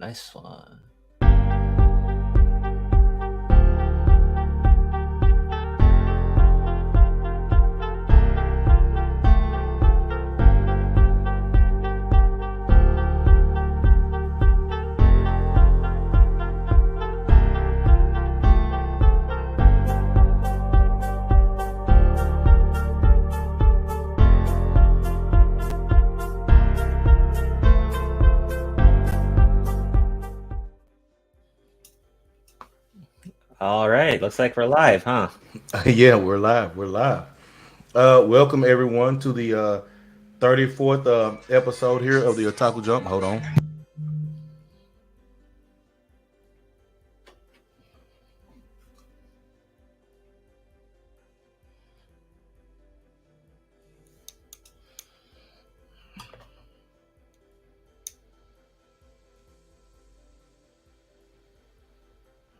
Nice one. All right, looks like we're live, huh? Yeah, we're live. We're live. Welcome everyone to the 34th episode here of the Otaku Jump. Hold on.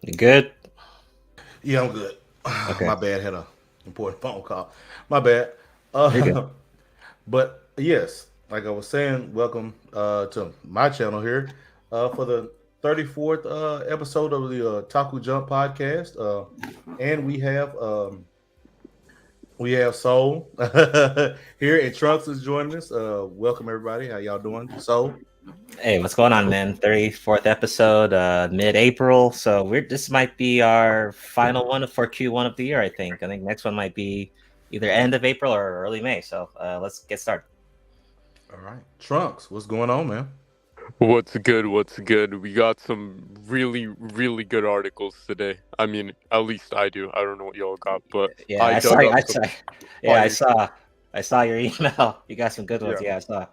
You good? Yeah, I'm good. Okay, My bad. Had a important phone call. My bad. you're good. But yes, like I was saying, welcome to my channel here for the 34th episode of the Otaku Jump podcast. And we have Soul here, and Trunks is joining us. Welcome everybody. How y'all doing? Soul. Hey, what's going on, man? 34th episode, mid-April. So this might be our final one for Q1 of the year, I think. I think next one might be either end of April or early May. So let's get started. All right, Trunks. What's going on, man? What's good? What's good? We got some really, really good articles today. I mean, at least I do. I don't know what y'all got, but Yeah, I I saw. dug up I some saw. Yeah, I fire shit. saw. I saw your email. You got some good ones. Yeah. Yeah, I saw.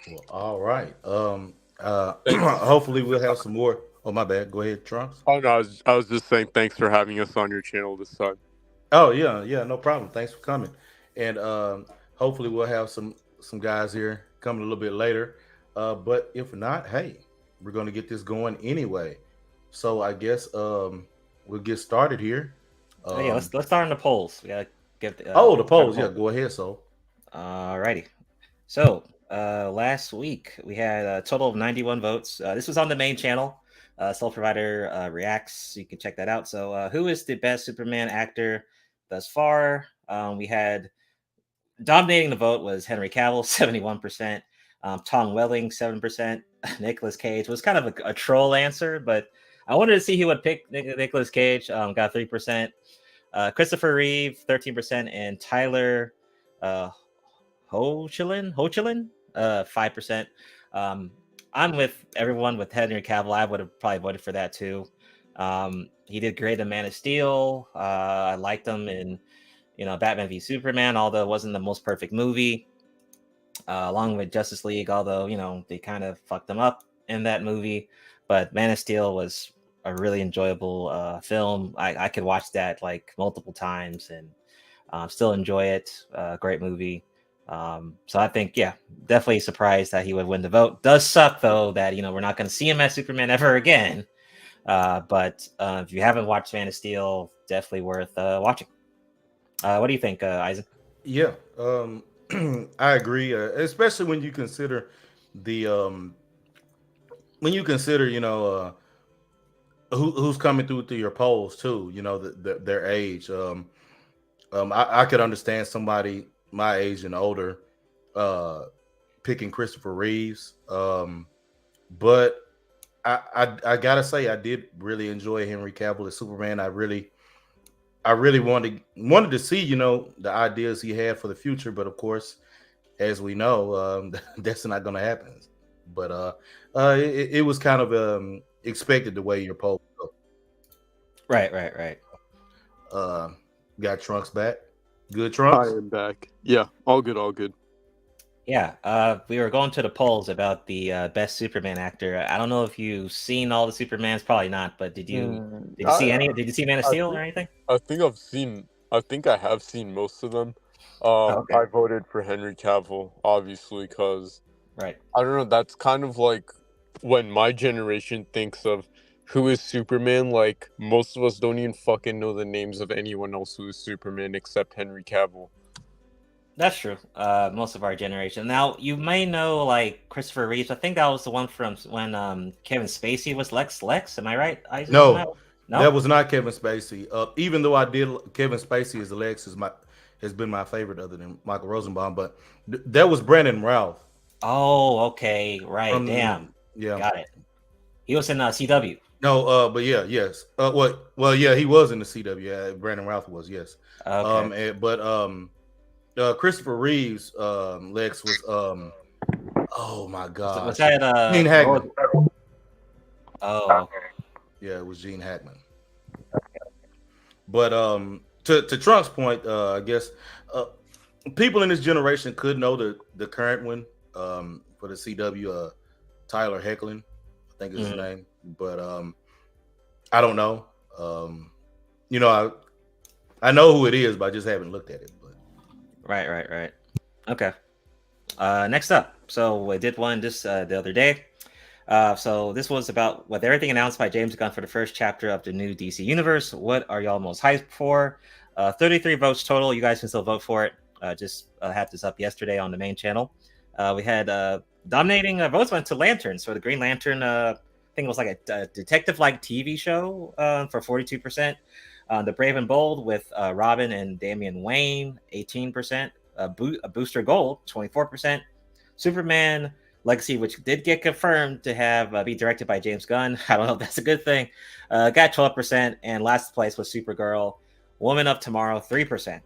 Well, all right. Thanks. Hopefully we'll have some more. Oh, my bad. Go ahead, Trunks. Oh no, I was just saying thanks for having us on your channel this time. Oh yeah, yeah, no problem. Thanks for coming. And hopefully we'll have some guys here coming a little bit later. But if not, hey, we're gonna get this going anyway. So I guess we'll get started here. Oh, yeah, Um, let's start on the polls. We gotta give the start the polls. Yeah, poll. go ahead. So Alrighty. So last week we had a total of 91 votes. This was on the main channel. Soul Provider reacts. You can check that out. So who is the best Superman actor thus far? We had dominating the vote was Henry Cavill, 71%. Tom Welling, 7%. Nicolas Cage was kind of a troll answer, but I wanted to see who would pick Nicolas Cage. Got 3%. Christopher Reeve, 13%, and Tyler uh, Hoechlin, 5%. I'm with everyone with Henry Cavill. I would have probably voted for that too. He did great in Man of Steel. I liked him in Batman v Superman, although it wasn't the most perfect movie. Along with Justice League, although they kind of fucked him up in that movie. But Man of Steel was a really enjoyable film. I could watch that like multiple times and still enjoy it. Great movie. So I think, yeah, definitely surprised that he would win the vote. Does suck though that we're not going to see him as Superman ever again. But if you haven't watched Man of Steel, definitely worth watching. What do you think, Isaac? yeah, I agree. Especially when you consider the who's coming through your polls too. Their age. I could understand somebody my age and older uh, picking Christopher Reeves. But I gotta say I did really enjoy Henry Cavill as Superman. I really wanted to see the ideas he had for the future, but of course, as we know, that's not going to happen. But it was kind of expected the way your poll. Right. Uh, got Trunks back. Good I Trunks. am back. Yeah, all good, all good. Yeah, we were going to the polls about the best Superman actor. I don't know if you've seen all the Supermans, probably not. But did you see any? Did you see Man of I Steel think or anything? I think I have seen most of them. Oh, okay, I voted for Henry Cavill, obviously, because right. I don't know, that's kind of like when my generation thinks of who is Superman, like most of us don't even fucking know the names of anyone else who is Superman except Henry Cavill. That's true. Most of our generation. Now you may know like Christopher Reeves. I think that was the one from when Kevin Spacey was Lex. Lex, am I right, Isaac? On that? No, that No. was not Kevin Spacey. Even though I did Kevin Spacey as Lex has been my favorite other than Michael Rosenbaum, but that was Brandon Routh Oh, okay, right. Damn, from yeah. got it. He was in CW. No, but yeah, yes. Well, yeah, he was in the CW. Yeah, Brandon Routh was, yes. Okay. But Christopher Reeves, Lex was oh my Was gosh, that Gene Hackman. Oh, Yeah, it was Gene Hackman. But to Trunk's point, I guess people in this generation could know the current one for the CW, Tyler Hecklin, I think is his name. But I don't know. You know, I know who it is, but I just haven't looked at it. But right. Okay. Next up, so I did one this the other day. So this was about with everything announced by James Gunn for the first chapter of the new DC universe. What are y'all most hyped for? 33 votes total. You guys can still vote for it. Just had this up yesterday on the main channel. We had dominating votes went to Lanterns. So the Green Lantern, I think it was like a detective-like TV show for 42%. The Brave and Bold with Robin and Damian Wayne, 18%. Booster Gold, 24%. Superman Legacy, which did get confirmed to have be directed by James Gunn. I don't know if that's a good thing. Got 12%, and last place was Supergirl, Woman of Tomorrow, 3%.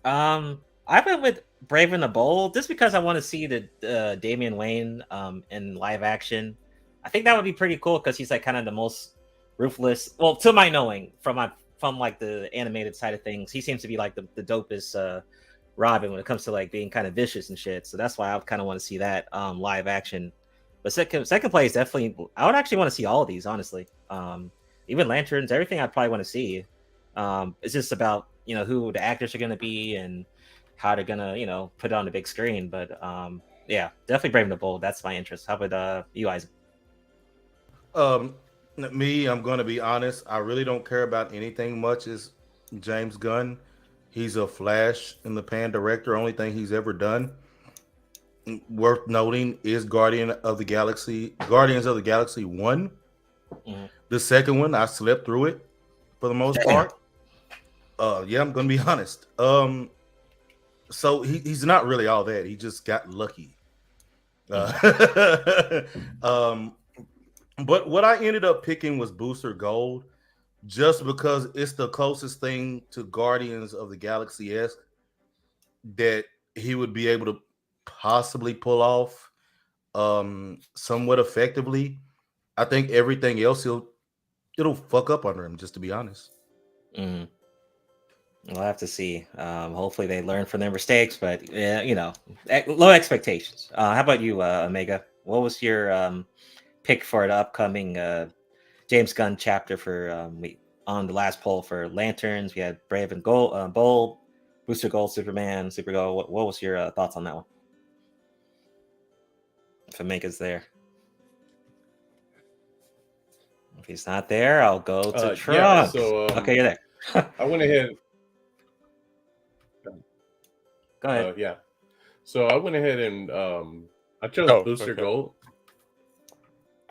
I went with Brave and the Bold just because I want to see the Damian Wayne in live action. I think that would be pretty cool because he's like kind of the most ruthless. Well, to my knowing, from like the animated side of things, he seems to be like the dopest Robin when it comes to like being kind of vicious and shit. So that's why I kind of want to see that live action. But second place definitely. I would actually want to see all of these honestly. Even Lanterns, everything I'd probably want to see. It's just about who the actors are going to be and how they're gonna put it on the big screen. But yeah, definitely Brave and the Bold. That's my interest. How about you, Isaac? me, I'm going to be honest. I really don't care about anything much as James Gunn. He's a flash in the pan director. Only thing he's ever done worth noting is Guardians of the Galaxy 1. Mhm. The second one, I slept through it for the most part. Yeah, I'm gonna be honest. So he's not really all that. He just got lucky. But what I ended up picking was Booster Gold, just because it's the closest thing to Guardians of the Galaxy-esque that he would be able to possibly pull off somewhat effectively. I think everything else it'll fuck up under him, just to be honest. Mhm. We'll have to see. Hopefully they learn from their mistakes, but low expectations. How about you, Omega? What was your pick for the upcoming James Gunn chapter for on the last poll for Lanterns? We had Brave and Bold, Booster Gold, Superman, Supergirl. What was your thoughts on that one? If Omega's there. If he's not there, I'll go to Trump. Yeah, so okay, you're there. I went ahead. Go ahead. Yeah, so I went ahead and I chose Booster Gold.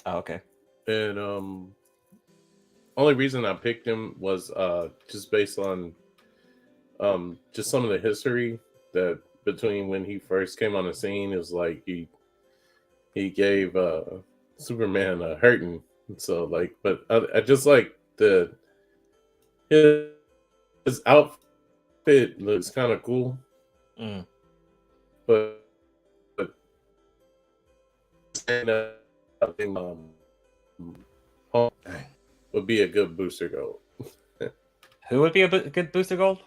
Oh, okay. And only reason I picked him was just based on just some of the history that between when he first came on the scene. It was like he gave Superman a hurting. So like, but I just like his outfit looks kind of cool. But I think would be a good Booster Gold. Who would be a good Booster Gold?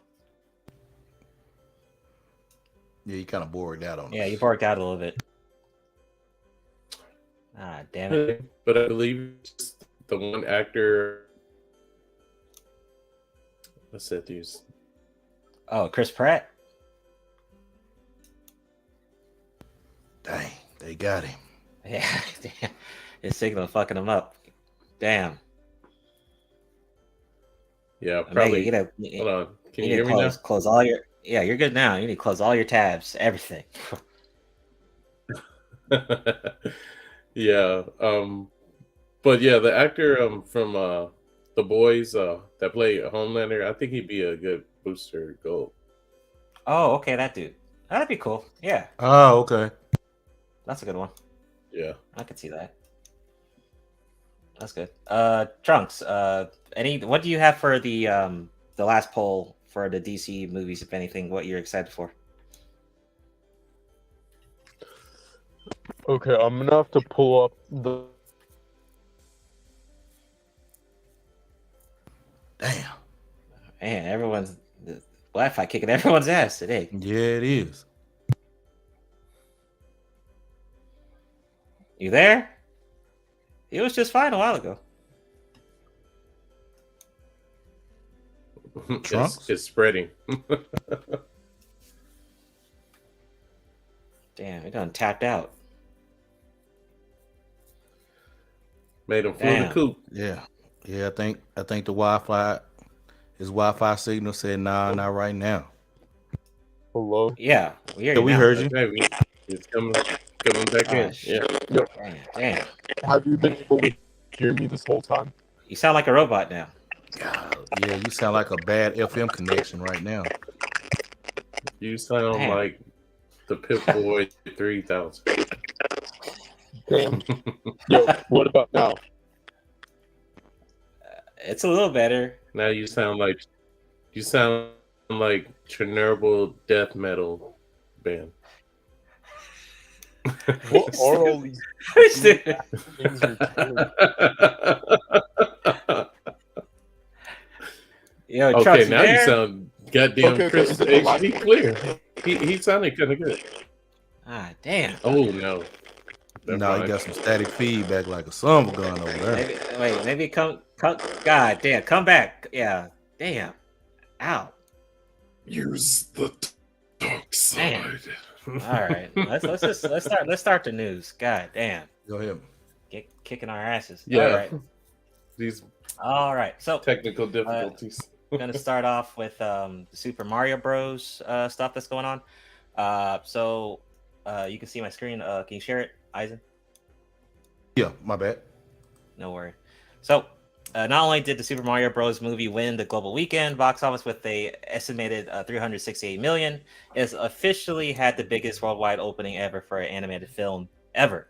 Yeah, you kind of bored out on it. Yeah, you borked out a little bit. Ah, damn it. But I believe the one actor. What's that dude's? Oh, Chris Pratt. Dang, they got him. Yeah, his signal fucking him up. Damn. Yeah, probably. Omega, hold on. Can you hear me close, now? Close all your. Yeah, you're good now. You need to close all your tabs, everything. Yeah. But yeah, the actor from The Boys that played Homelander, I think he'd be a good Booster Gold. Oh, okay, that dude. That'd be cool. Yeah, Oh, okay. that's a good one. Yeah. I could see that. That's good. Trunks. What do you have for the last poll for the DC movies, if anything? What you're excited for? Okay, I'm gonna have to pull up the. Damn. Man, everyone's the Wi-Fi kicking everyone's ass today. Yeah, it is. You there? It was just fine a while ago. Trunks? It's spreading. Damn, it done tapped out. Made him flew the Damn. coop. Yeah. Yeah, I think the Wi-Fi, his Wi-Fi signal said, nah, not right now. Hello. Yeah, we hear Yeah, you we now. heard you. Okay, it's coming back Oh, in. shit. Yeah. Damn. Have you been able to hear me this whole time? You sound like a robot now. God, yeah, you sound like a bad FM connection right now. You sound Damn. like the Pip Boy 3000. Damn. Yo, what about now? It's a little better. Now you sound like Chernobyl death metal band. What are all these Dude. things you're telling? Yo, Okay, Trunks, now you you there? sound goddamn Okay, Chris is it the HD clear. He sounded kind of good. Ah, damn. Oh no. Never No, you mind. got some static feedback like a summer gun over there. Maybe come. God damn, come back. Yeah, damn. Ow. Use the dark Damn. All right, let's start the news. God damn, Go ahead. kicking our asses. Yeah. All right. These All right. So technical difficulties. I'm gonna start off with the Super Mario Bros. Stuff that's going on. So you can see my screen. Can you share it, Eisen? Yeah, my bad. No worry. So, not only did the Super Mario Bros. Movie win the global weekend box office with a estimated 368 million, it's officially had the biggest worldwide opening ever for an animated film ever.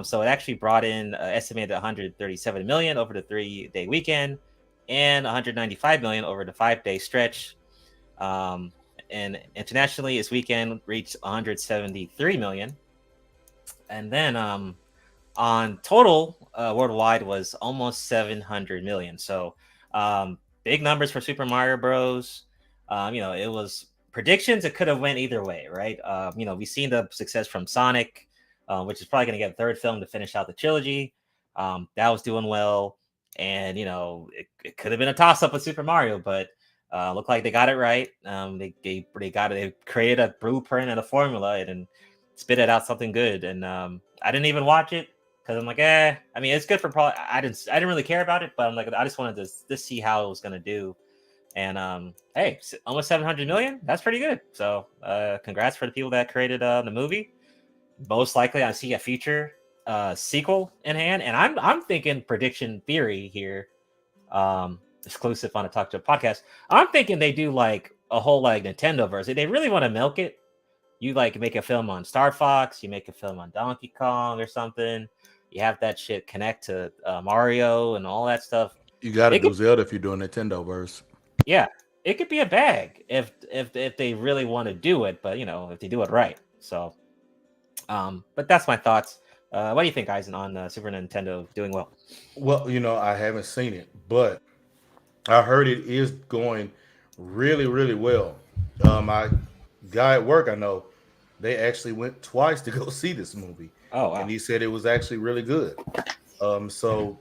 So it actually brought in estimated 137 million over the 3-day weekend and 195 million over the 5-day stretch. And internationally, its weekend reached 173 million. And then on total worldwide was almost 700 million. So big numbers for Super Mario Bros. It was predictions. It could have went either way, right? We've seen the success from Sonic, which is probably going to get a third film to finish out the trilogy. That was doing well, and it could have been a toss up with Super Mario, but looked like they got it right. They created a blueprint and a formula and spit it out something good. And I didn't even watch it because I'm like, I mean, it's good for probably. I didn't really care about it, but I'm like, I just wanted to see how it was gonna do. And hey, almost 700 million. That's pretty good. So congrats for the people that created the movie. Most likely, I see a future sequel in hand, and I'm thinking prediction theory here. Exclusive on a Talk to a podcast. I'm thinking they do like a whole like Nintendo version. They really want to milk it. You like make a film on Star Fox, you make a film on Donkey Kong or something. You have that shit connect to Mario and all that stuff. You got to It do could- Zelda if you're doing Nintendo verse. Yeah, it could be a bag if they really want to do it, but if they do it right. So, but that's my thoughts. What do you think, Eisen, on Super Nintendo doing well? Well, I haven't seen it, but I heard it is going really, really well. My guy at work, I know, they actually went twice to go see this movie. Oh, wow. And he said it was actually really good. So,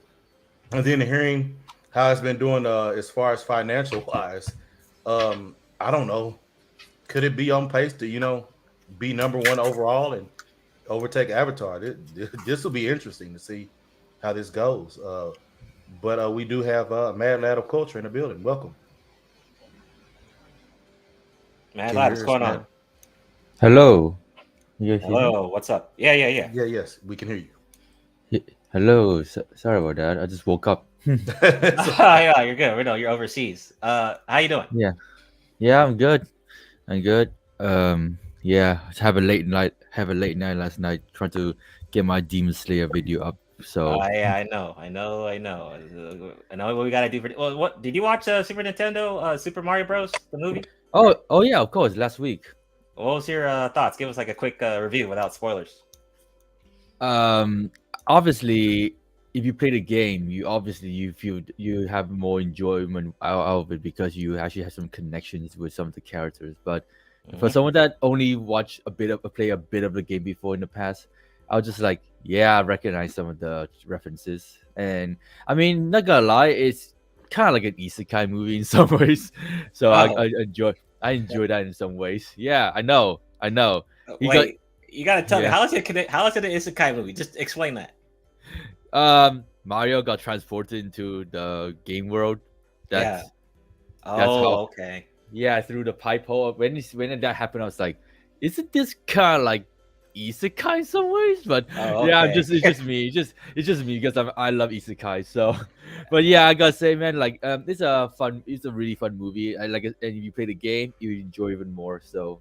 and then hearing how it's been doing as far as financial wise, I don't know. Could it be on pace to, be number one overall and overtake Avatar? This will be interesting to see how this goes. But we do have Mad Lad of Culture in the building. Welcome. Mad Can you Lad, hear what's us, going man? on? Hello. You guys hear me? Hello, what's up? Yeah, yeah, yeah. Yeah, yes, we can hear you. Hello. Sorry about that. I just woke up. It's Yeah, you're good. We know you're overseas. How you doing? Yeah. Yeah, I'm good. I'm good. Yeah, just have a late night last night trying to get my Demon Slayer video up. So Yeah, I know. I know what we gotta do for. Well, what did you watch? Super Nintendo, Super Mario Bros. The movie. oh yeah, of course, last week. What was your thoughts? Give us like a quick review without spoilers. Um Obviously if you play the game, you feel you have more enjoyment out of it because you actually have some connections with some of the characters. But for Mhm. someone that only watched play a bit of the game before in the past, I was just like, yeah, I recognize some of the references. And I mean, not gonna lie, it's kind of like an isekai movie in some ways. So Oh, I enjoy that in some ways. Yeah, I know. He got wait. You gotta tell me yeah. how is it connect? How is it an isekai movie? Just explain that. Mario got transported into the game world. Yeah. That's how. Oh, okay. Yeah, through the pipe hole. When that happened, I was like, isn't this kind of like isekai in some ways? But Oh, yeah, okay. it's just me. It's just me because I love isekai. So, but yeah, I gotta say, man, like it's a really fun movie. I like it, and if you play the game, you enjoy even more. So,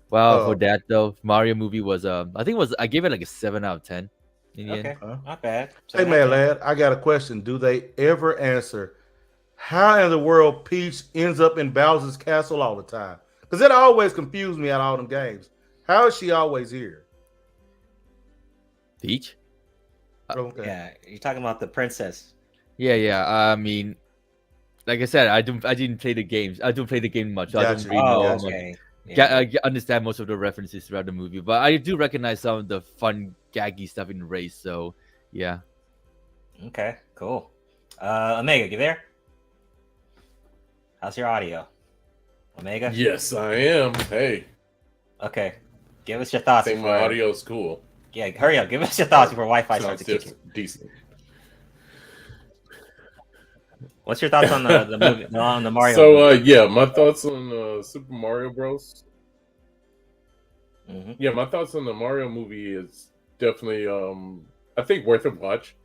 wow, for uh, that though, Mario movie was I think it was I gave it like a 7 out of 10 in the end. Okay, not bad. hey, 7 out of man, 10. lad, I got a question. Do they ever answer how in the world Peach ends up in Bowser's castle all the time? Because it always confused me out of all them games. How is she always here? Peach. Okay. Yeah, you're talking about the princess. Yeah. I mean, like I said, I didn't play the games. I don't play the game much. So I don't Gotcha. really know Oh, Gotcha. much. okay. Yeah. Understand most of the references throughout the movie, but I do recognize some of the fun, gaggy stuff in Race. So, yeah. Okay. Cool. Omega, you there? How's your audio? Omega. Yes, I am. Hey, Okay. Give us your I thoughts. think my before- audio's cool. Yeah, hurry up. Give us your thoughts before Wi-Fi starts Sounds to kick in. decent. What's your thoughts on the movie on the Mario? So movie? yeah, my thoughts on Super Mario Bros. Mhm. Yeah, my thoughts on the Mario movie is definitely I think worth a watch.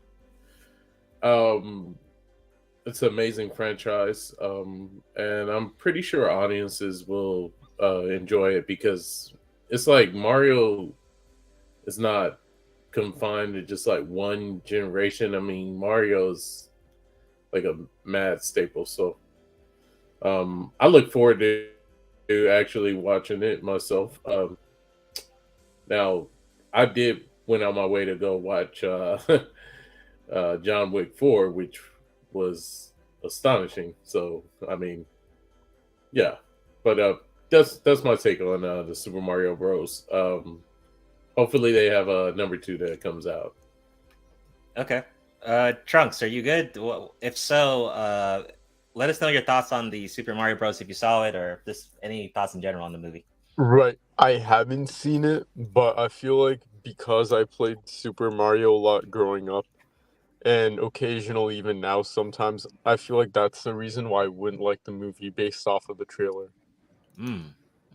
It's an amazing franchise, and I'm pretty sure audiences will enjoy it because it's like Mario is not confined to just like one generation. I mean, Mario's like a mad staple, so I look forward to actually watching it myself. Now, I did went on my way to go watch John Wick 4, which was astonishing. So, I mean, yeah, but that's my take on the Super Mario Bros. Hopefully, they have a number 2 that comes out. Okay. Trunks, are you good? Well, if so, let us know your thoughts on the Super Mario Bros. If you saw it, or just any thoughts in general on the movie. Right. I haven't seen it, but I feel like because I played Super Mario a lot growing up, and occasionally even now sometimes, I feel like that's the reason why I wouldn't like the movie based off of the trailer.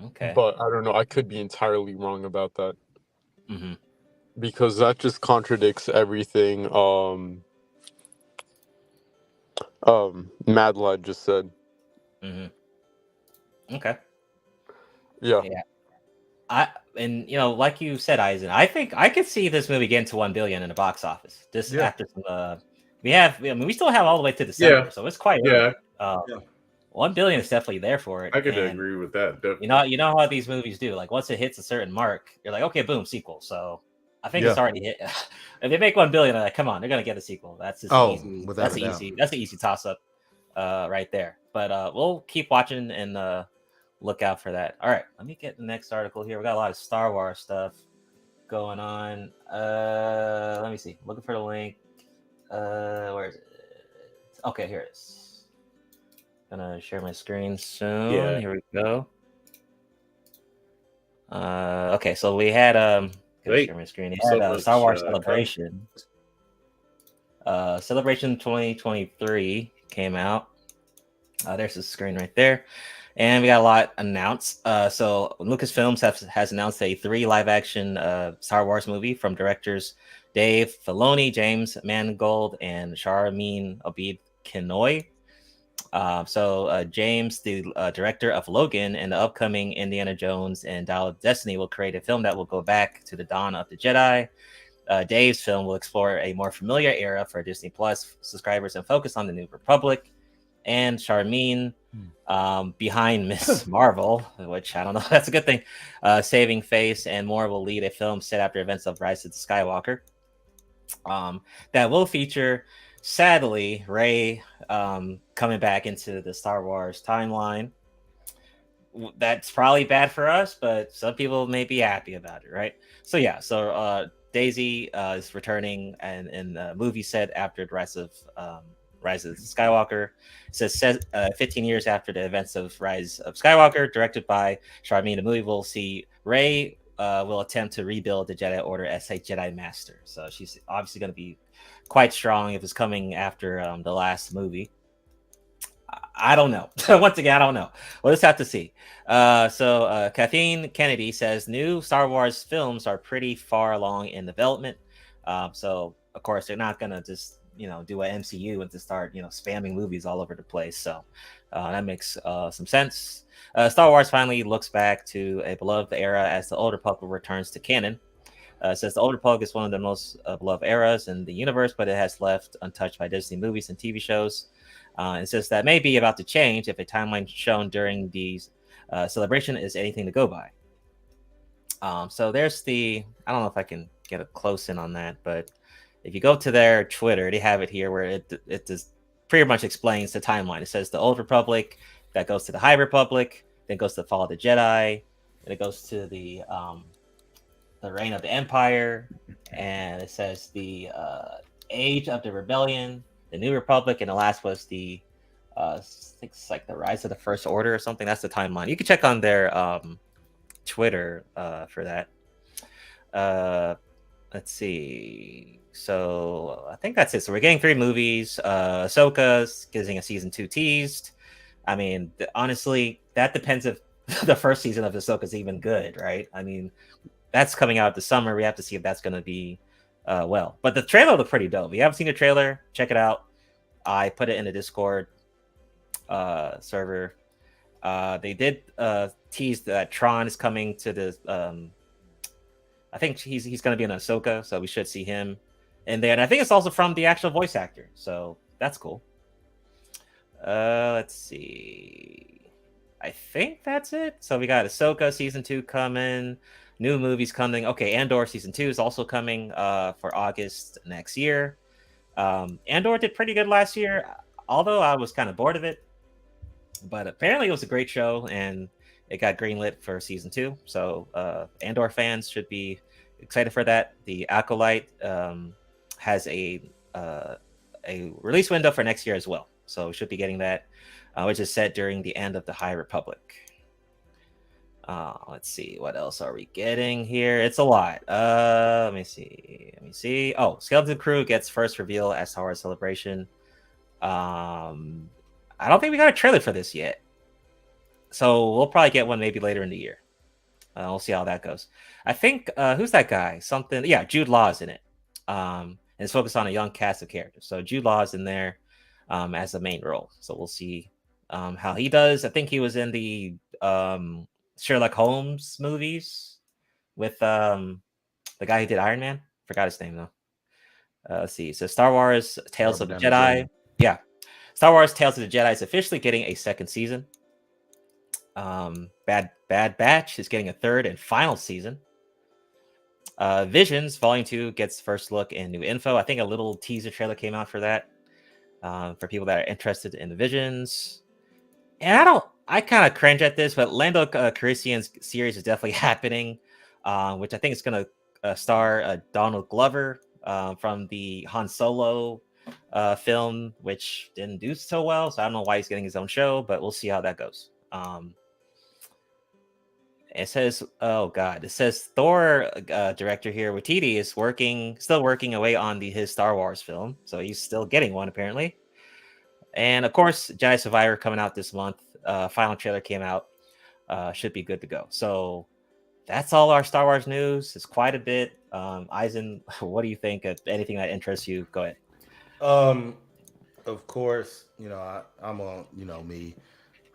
Okay. But I don't know, I could be entirely wrong about that. Mm-hmm. Because that just contradicts everything Mad Lad just said. Mm-hmm. Okay. Yeah. And like you said, Eisen, I think I could see this movie getting to 1 billion in the box office. Just after some, we still have all the way to December, so it's quite early. Yeah. 1 billion is definitely there for it. I could and, agree with that. Definitely. you know how these movies do. Like once it hits a certain mark, you're like, okay, boom, sequel. So I think it's already hit. If they make 1 billion, I'm like, come on, they're gonna get a sequel. That's just easy. Without a doubt. That's an easy toss up, right there. But we'll keep watching and look out for that. All right, let me get the next article here. We got a lot of Star Wars stuff going on. Let me see. Looking for the link. Where is it? Okay, here it is. Gonna share my screen soon. Yeah. Here we go. Okay, so we had gonna share my screen. We had Star Wars Celebration. Celebration 2023 came out. There's the screen right there. And we got a lot announced. So Lucasfilms has announced a 3 live-action Star Wars movie from directors Dave Filoni, James Mangold, and Charmin Obid Kenoy. James, the director of Logan and the upcoming Indiana Jones and Dial of Destiny, will create a film that will go back to the dawn of the Jedi. Dave's film will explore a more familiar era for Disney Plus subscribers and focus on the New Republic. And Charmin, behind Miss Marvel, which I don't know, that's a good thing. Saving Face and more will lead a film set after events of Rise of the Skywalker. That will feature, sadly, Rey coming back into the Star Wars timeline. That's probably bad for us, but some people may be happy about it, right? So yeah, Daisy is returning and in the movie set after the Rise of Skywalker. It says 15 years after the events of Rise of Skywalker, directed by Charmin. The movie will see Rey will attempt to rebuild the Jedi Order as a Jedi Master. So she's obviously going to be quite strong if it's coming after the last movie. I don't know. Once again, I don't know. We'll just have to see. Kathleen Kennedy says new Star Wars films are pretty far along in development. So of course they're not gonna just do an MCU and to start spamming movies all over the place. So that makes some sense. Star Wars finally looks back to a beloved era as the Old Republic returns to canon. Says the Old Republic is one of the most beloved eras in the universe, but it has left untouched by Disney movies and TV shows. It says that may be about to change if a timeline shown during the celebration is anything to go by. So there's I don't know if I can get a close in on that, but if you go to their Twitter, they have it here where it just pretty much explains the timeline. It says the Old Republic, that goes to the High Republic, then goes to the Fall of the Jedi, and it goes to the Reign of the Empire, and it says the Age of the Rebellion, the New Republic, and the last was the I think it's like the Rise of the First Order or something. That's the timeline. You can check on their Twitter for that. Let's see. So I think that's it. So we're getting 3 movies. Ahsoka's getting a season 2 teased. I mean, honestly, that depends if the first season of Ahsoka's even good, right? I mean, that's coming out this summer. We have to see if that's going to be well. But the trailer looked pretty dope. If you haven't seen the trailer, check it out. I put it in the Discord server. They did tease that Tron is coming to the. I think he's going to be in Ahsoka, so we should see him in there. And I think it's also from the actual voice actor, so that's cool. Let's see. I think that's it. So we got Ahsoka season 2 coming. New movies coming. Okay, Andor season 2 is also coming for August next year. Andor did pretty good last year, although I was kind of bored of it. But apparently it was a great show, and it got greenlit for season 2. So Andor fans should be excited for that. The Acolyte has a release window for next year as well. So we should be getting that, which is set during the end of the High Republic. Let's see, what else are we getting here? It's a lot. Let me see. Oh, Skeleton Crew gets first reveal at Star Wars Celebration. I don't think we got a trailer for this yet, so we'll probably get one maybe later in the year. We'll see how that goes. I think who's that guy? Jude Law's in it. And it's focused on a young cast of characters. So Jude Law's in there as the main role. So we'll see how he does. I think he was in the Sherlock Holmes movies with the guy who did Iron Man. Forgot his name though. Let's see. So Star Wars Tales of the Jedi. Yeah. Star Wars Tales of the Jedi is officially getting a second season. Bad Batch is getting a third and final season. Visions Volume 2 gets first look and new info. I think a little teaser trailer came out for that. For people that are interested in the Visions. And I kind of cringe at this, but Lando Calrissian's series is definitely happening, which I think is going to star Donald Glover from the Han Solo film, which didn't do so well. So I don't know why he's getting his own show, but we'll see how that goes. It says, Thor director here, Waititi, is still working away on his Star Wars film. So he's still getting one, apparently. And of course, Jedi Survivor coming out this month. final trailer came out. Should be good to go. So that's all our Star Wars news. It's quite a bit. Eisen, what do you think of anything that interests you? Go ahead. Of course, I'm on, me.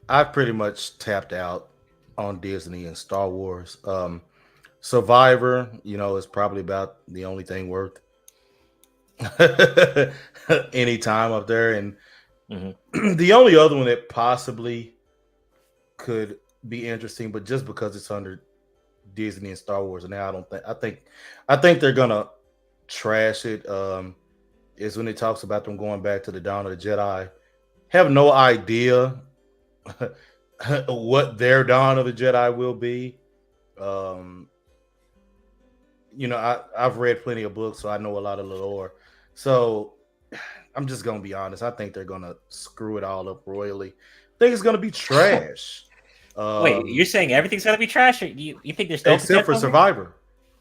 I've pretty much tapped out on Disney and Star Wars. Survivor, is probably about the only thing worth any time up there. And the only other one that possibly could be interesting, but just because it's under Disney and Star Wars, and now I think they're gonna trash it. Is when it talks about them going back to the Dawn of the Jedi. Have no idea what their Dawn of the Jedi will be. I've read plenty of books, so I know a lot of the lore. So I'm just gonna be honest. I think they're gonna screw it all up royally. I think it's gonna be trash. Wait, you're saying everything's gonna be trash? Or you think there's no except for Survivor?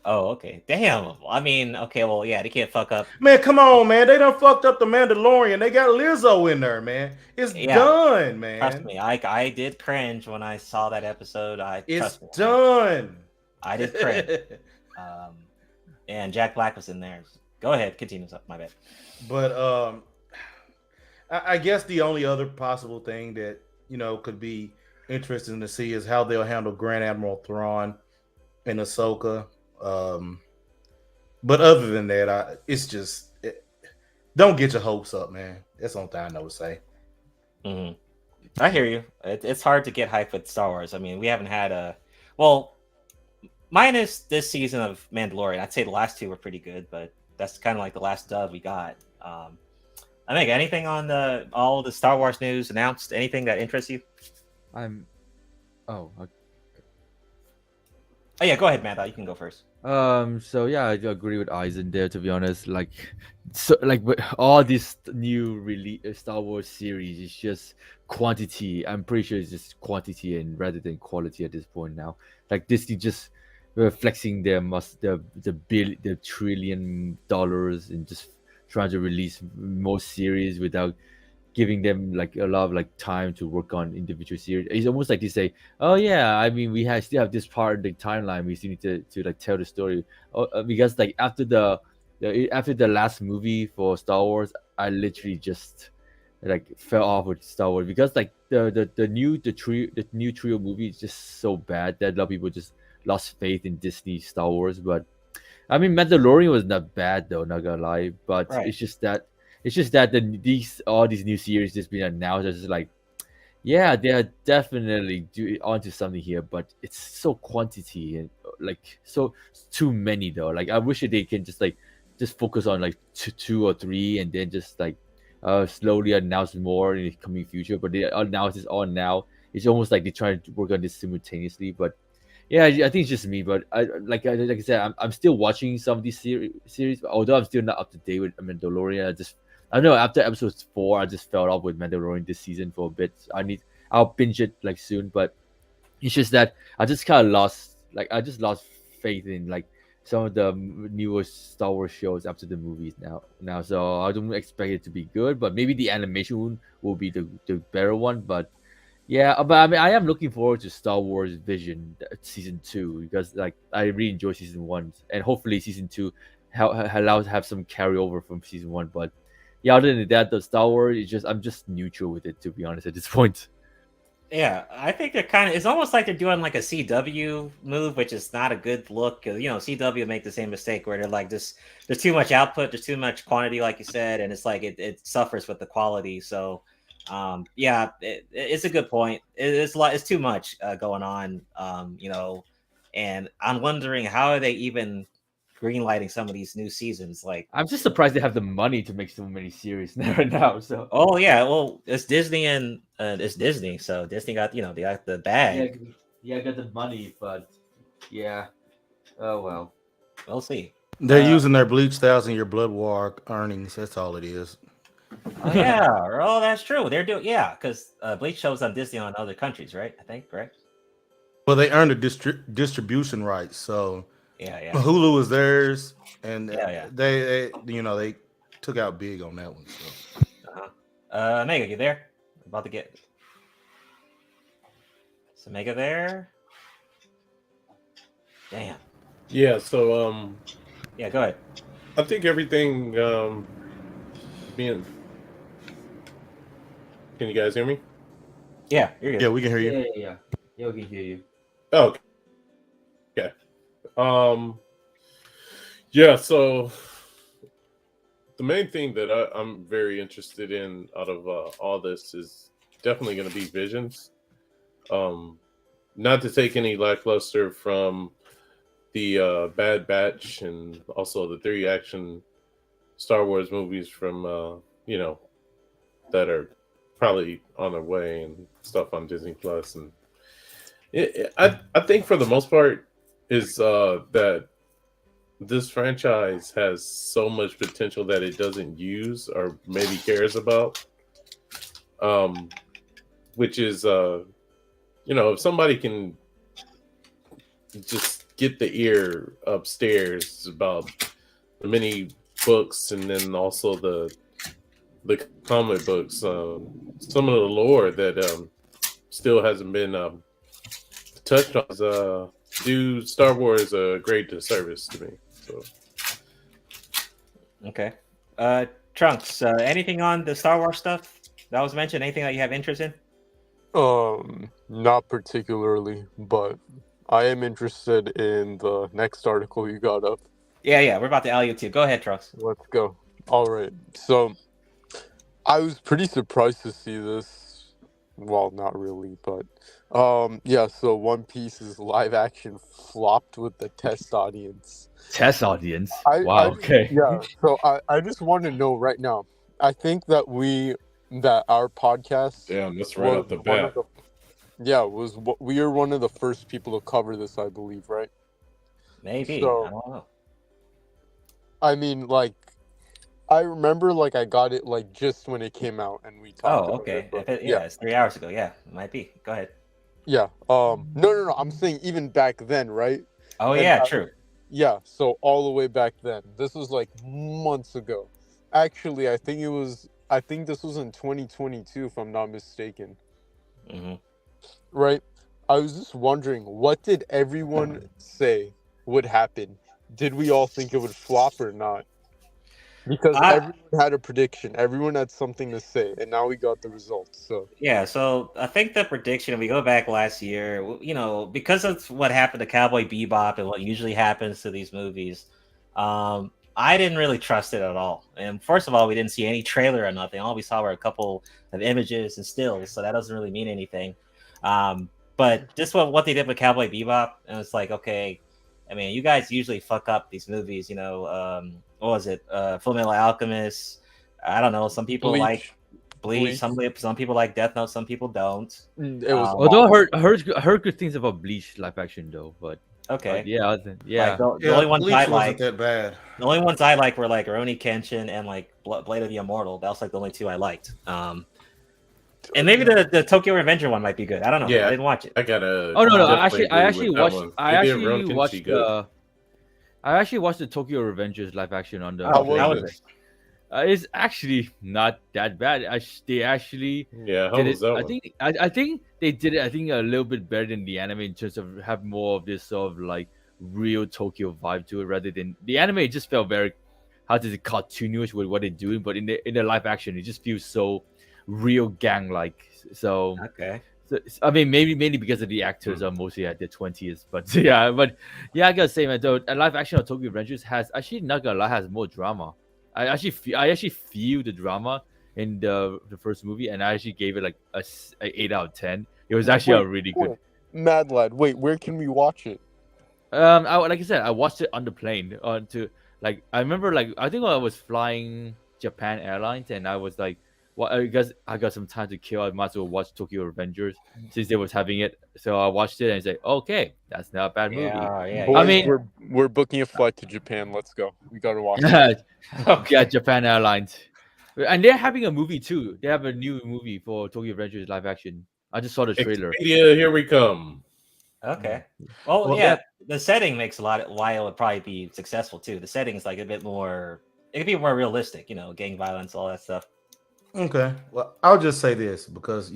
Oh, okay. Damn. I mean, okay. Well, yeah, they can't fuck up. Man, come on, man. They done fucked up the Mandalorian. They got Lizzo in there, man. It's done, man. Trust me, I did cringe when I saw that episode. It's done. I did cringe. And Jack Black was in there. Go ahead, continue. My bad. But I guess the only other possible thing that could be interesting to see is how they'll handle Grand Admiral Thrawn and Ahsoka. But other than that, don't get your hopes up, man. That's the only thing I know to say. I hear you. It's hard to get hype with Star Wars. I mean, we haven't had minus this season of Mandalorian. I'd say the last two were pretty good, but that's kind of like the last dub we got. I think anything on all the Star Wars news announced, anything that interests you? Oh yeah, go ahead, Manda. You can go first. So yeah, I do agree with Eisen there. To be honest, with all these new Star Wars series, it's just quantity. I'm pretty sure it's just quantity and rather than quality at this point now. Like Disney just flexing their the $1 trillion and just trying to release more series without giving them like a lot of time to work on individual series. It's almost like they say, "Oh yeah, I mean we still have this part of the timeline. We still need to tell the story." Because after the last movie for Star Wars, I literally just fell off with Star Wars because the new trio movie is just so bad that a lot of people just lost faith in Disney Star Wars. But I mean, Mandalorian was not bad though, not gonna lie. But right. It's just that all these new series just been announced. It's just yeah, they are definitely onto something here, but it's so quantity and so too many though. I wish that they can just focus on two or three and then just slowly announce more in the coming future. But they announce this all now. It's almost like they're trying to work on this simultaneously. But yeah, I think it's just me. But like I said, I'm still watching some of these series. Although I'm still not up to date with Mandalorian. I don't know. After episode 4, I just fell off with Mandalorian this season for a bit. I'll binge it soon, but it's just that I just kind of lost faith in some of the newest Star Wars shows after the movies now. So I don't expect it to be good, but maybe the animation will be the better one. But yeah, but I mean, I am looking forward to Star Wars Vision season 2 because I really enjoy season 1, and hopefully season 2 allows to have some carryover from season 1. But yeah, other than that, the Star Wars I'm just neutral with it, to be honest, at this point. Yeah, I think they're it's almost like they're doing a CW move, which is not a good look. CW make the same mistake where they're there's too much output, there's too much quantity, like you said, and it's it suffers with the quality. So, yeah, it's a good point. It's too much going on, and I'm wondering how are they even greenlighting some of these new seasons. I'm just surprised they have the money to make so many series right now. So yeah, well, it's Disney and it's Disney, so Disney got they got the bag. Yeah, got the money, but yeah, oh well, we'll see. They're using their Bleach 1,000 Year Blood War earnings. That's all it is. Oh yeah, oh that's true. They're doing because Bleach shows on Disney on other countries, right? I think correct. Well, they earned the distribution rights, so. Yeah. Hulu is theirs, and yeah. They took out big on that one. So. Mega, you there? About to get. So Mega there. Damn. Yeah, so Yeah, go ahead. I think everything being. Can you guys hear me? Yeah, you're good. Yeah, we can hear you. Yeah, we can hear you. Oh, okay. Yeah, so the main thing that I'm very interested in out of all this is definitely going to be Visions. Not to take any lackluster from the Bad Batch and also the 3 action Star Wars movies from that are probably on their way and stuff on Disney Plus, and I think for the most part is that this franchise has so much potential that it doesn't use or maybe cares about, which is if somebody can just get the ear upstairs about the many books and then also the comic books, some of the lore that still hasn't been touched on, do Star Wars a great disservice to me. So Okay. Trunks, anything on the Star Wars stuff that was mentioned? Anything that you have interest in? Not particularly, but I am interested in the next article you got up. Yeah, we're about to allow you to. Go ahead, Trunks. Let's go. All right. So I was pretty surprised to see this. Well, not really, but yeah. So One Piece's live action flopped with the test audience. Test audience. I Okay. Yeah. So I just want to know right now. I think that our podcast. damn, that's right off the bat. We are one of the first people to cover this, I believe, right? Maybe. So- I don't know. I mean, like, I remember, like, I got it, like, just when it came out, and we talked Oh, about okay. it. But It's 3 hours ago. Yeah, it might be. Go ahead. Yeah. No. I'm saying even back then, right? Oh, And yeah, I- true. Yeah. So all the way back then. This was like months ago. Actually, I think this was in 2022, if I'm not mistaken. Hmm. Right. I was just wondering, what did everyone say would happen? Did we all think it would flop or not? Because everyone had a prediction. Everyone had something to say, and now we got the results. So Yeah, so I think the prediction, if we go back last year, because of what happened to Cowboy Bebop and what usually happens to these movies, I didn't really trust it at all. And first of all, we didn't see any trailer or nothing. All we saw were a couple of images and stills, so that doesn't really mean anything. But just what they did with Cowboy Bebop, and it's like, okay, I mean, you guys usually fuck up these movies, what was it? Full Metal Alchemist. I don't know. Some people like Bleach. Some people like Death Note. Some people don't. it was. Although I heard good things about Bleach live action though, but Okay. yeah. Like, the only ones Bleach I wasn't like. that bad. The only ones I like were like Rurouni Kenshin and like Blade of the Immortal. That was like the only two I liked. And maybe the Tokyo Revenger one might be good. I don't know. Yeah, I didn't watch it. I gotta. Oh no! definitely I agree actually with that watched. one. I They did actually Rurouni watched. Kenshin good. I actually watched the Tokyo Revengers live action on the. How was was it? It's actually not that bad. They actually Yeah, how did was it. that I one? think I think they did it. I think a little bit better than the anime in terms of have more of this sort of like real Tokyo vibe to it rather than the anime. It just felt very, how does it, cartoonish with what they're doing, but in the live action, it just feels so real gang like. So, Okay. I mean, mainly because of the actors are mostly at their 20s, but yeah, I gotta say, man, though, a live action of Tokyo Revengers has actually, not gonna lie, has more drama. I actually feel the drama in the first movie, and I actually gave it like a 8 out of 10. It was actually a really good. Mad Lad. Wait, where can we watch it? Like I said, I watched it on the plane. I remember, like, I think I was flying Japan Airlines, and I was like, well, I guess I got some time to kill. I might as well watch Tokyo Revengers since they was having it. So I watched it and it's like, okay, that's not a bad movie. Yeah. Boys, I mean- we're booking a flight to Japan. Let's go. We gotta watch it. Yeah, Japan Airlines, and they're having a movie too. They have a new movie for Tokyo Revengers live action. I just saw the trailer. Expedia, here we come. Okay. Well, Well, yeah, the setting makes a lot of why it would probably be successful too. The setting is like a bit more. It could be more realistic, gang violence, all that stuff. Okay. Well, I'll just say this because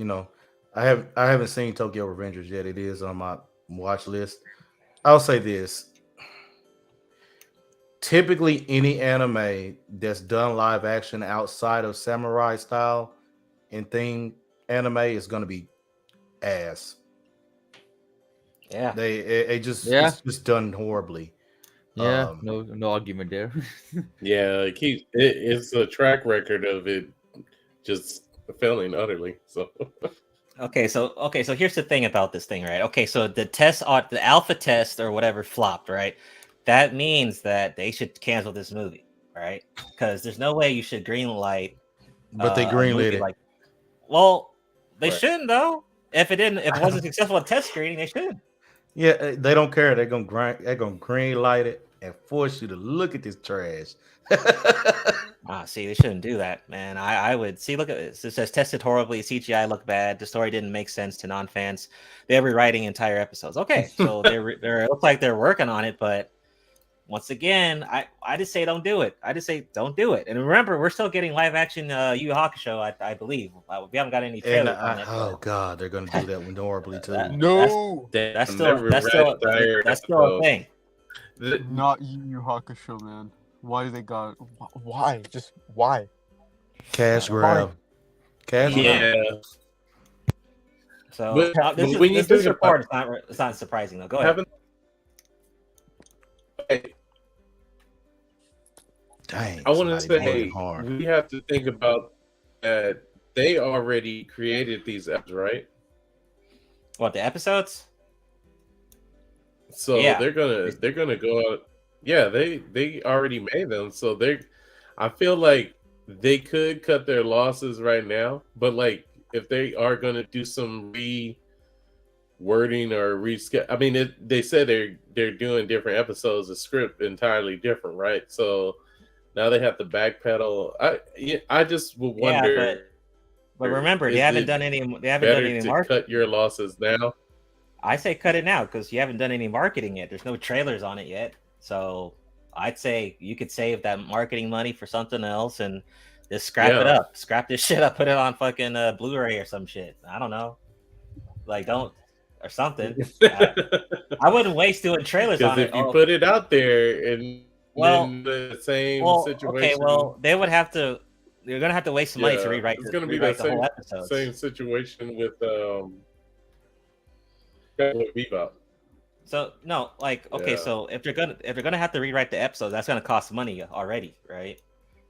I haven't seen Tokyo Revengers yet. It is on my watch list. I'll say this. Typically, any anime that's done live action outside of samurai style and theme anime is going to be ass. Yeah. Yeah. It's just done horribly. Yeah, no argument there. Yeah, it's a track record of it just failing utterly. So Okay, so here's the thing about this thing, right? Okay, so the alpha test or whatever flopped, right? That means that they should cancel this movie, right? Because there's no way you should green light But they a greenlit movie it. like. Well, they Right. shouldn't though. If it wasn't successful at test screening, they should. Yeah, they don't care. They're gonna green light it and force you to look at this trash. See, they shouldn't do that, man. I would see. Look at this. It says tested horribly. CGI looked bad. The story didn't make sense to non-fans. They're rewriting entire episodes. Okay, so they're it looks like they're working on it, but once again, I just say don't do it. I just say don't do it. And remember, we're still getting live action Yu Yu Hakusho, I believe. We haven't got any And trailers on it. oh god, they're gonna do that one horribly too. No, That's I've still never that's read still entire that's still a episode. thing. not Yu Yu Hakusho, man. Why do they got? Why? Just why? Cash grab. Cash grab. Yeah, So But this when you is this think report. about It's not surprising though. Go ahead. haven't Dang. I want to somebody say working hard. we have to think about that they already created these apps, right? What, the episodes? So Yeah. they're gonna go out. Yeah, they already made them. So I feel like they could cut their losses right now, but like if they are gonna do some wording or reschedule, I mean, they said they're doing different episodes. The script entirely different, right? So now they have to backpedal. I just would Yeah, wonder. but remember, they Is haven't it done any better to marketing. cut your losses now? I say cut it now because you haven't done any marketing yet. There's no trailers on it yet. So I'd say you could save that marketing money for something else and just scrap it Yeah. up. Scrap this shit up, put it on fucking Blu-ray or some shit. I don't know. Like don't or something. I wouldn't waste doing trailers Because on if it. you put it out there and Well- in the same situation, okay, well, they would have to. They're gonna have to waste some money to rewrite. It's going to be rewrite the the whole same episodes. same situation with Cowboy Bebop. So no, like okay, Yeah. so if they're gonna have to rewrite the episodes, that's gonna cost money already, right?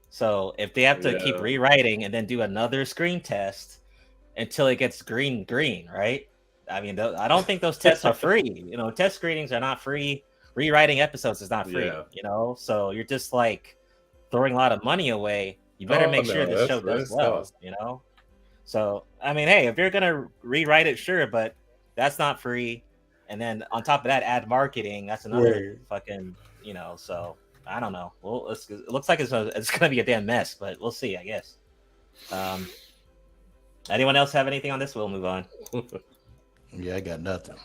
So if they have to keep Yeah. rewriting and then do another screen test until it gets green, right? I mean, I don't think those tests are free. You know, test screenings are not free. Rewriting episodes is not free. Yeah. You know, so you're just like throwing a lot of money away. You better Oh, make no, sure the show does that's well. cost. You know, so I mean, hey, if you're gonna rewrite it, sure, but that's not free. And then on top of that, add marketing. That's another fucking, you know. So I don't know. Well, it looks like it's gonna be a damn mess, but we'll see. I guess. Anyone else have anything on this? We'll move on. Yeah, I got nothing.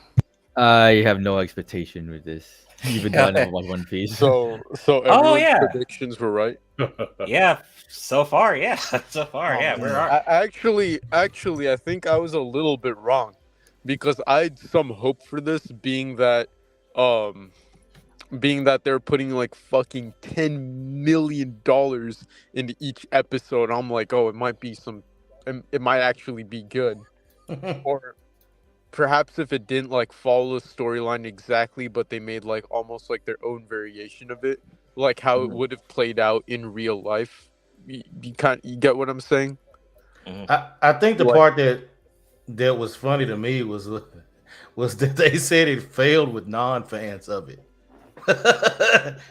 I have no expectation with this, even though I never watched One Piece. So Oh, everyone's yeah. predictions were right. Yeah, so far, yeah, so far, yeah. man. Where are? Actually, I think I was a little bit wrong because I had some hope for this, being that they're putting like fucking $10 million into each episode. I'm like, oh, it might actually be good, or perhaps if it didn't like follow the storyline exactly, but they made like almost like their own variation of it, like how it would have played out in real life. You get what I'm saying? I think the Like- part that was funny to me was that they said it failed with non-fans of it.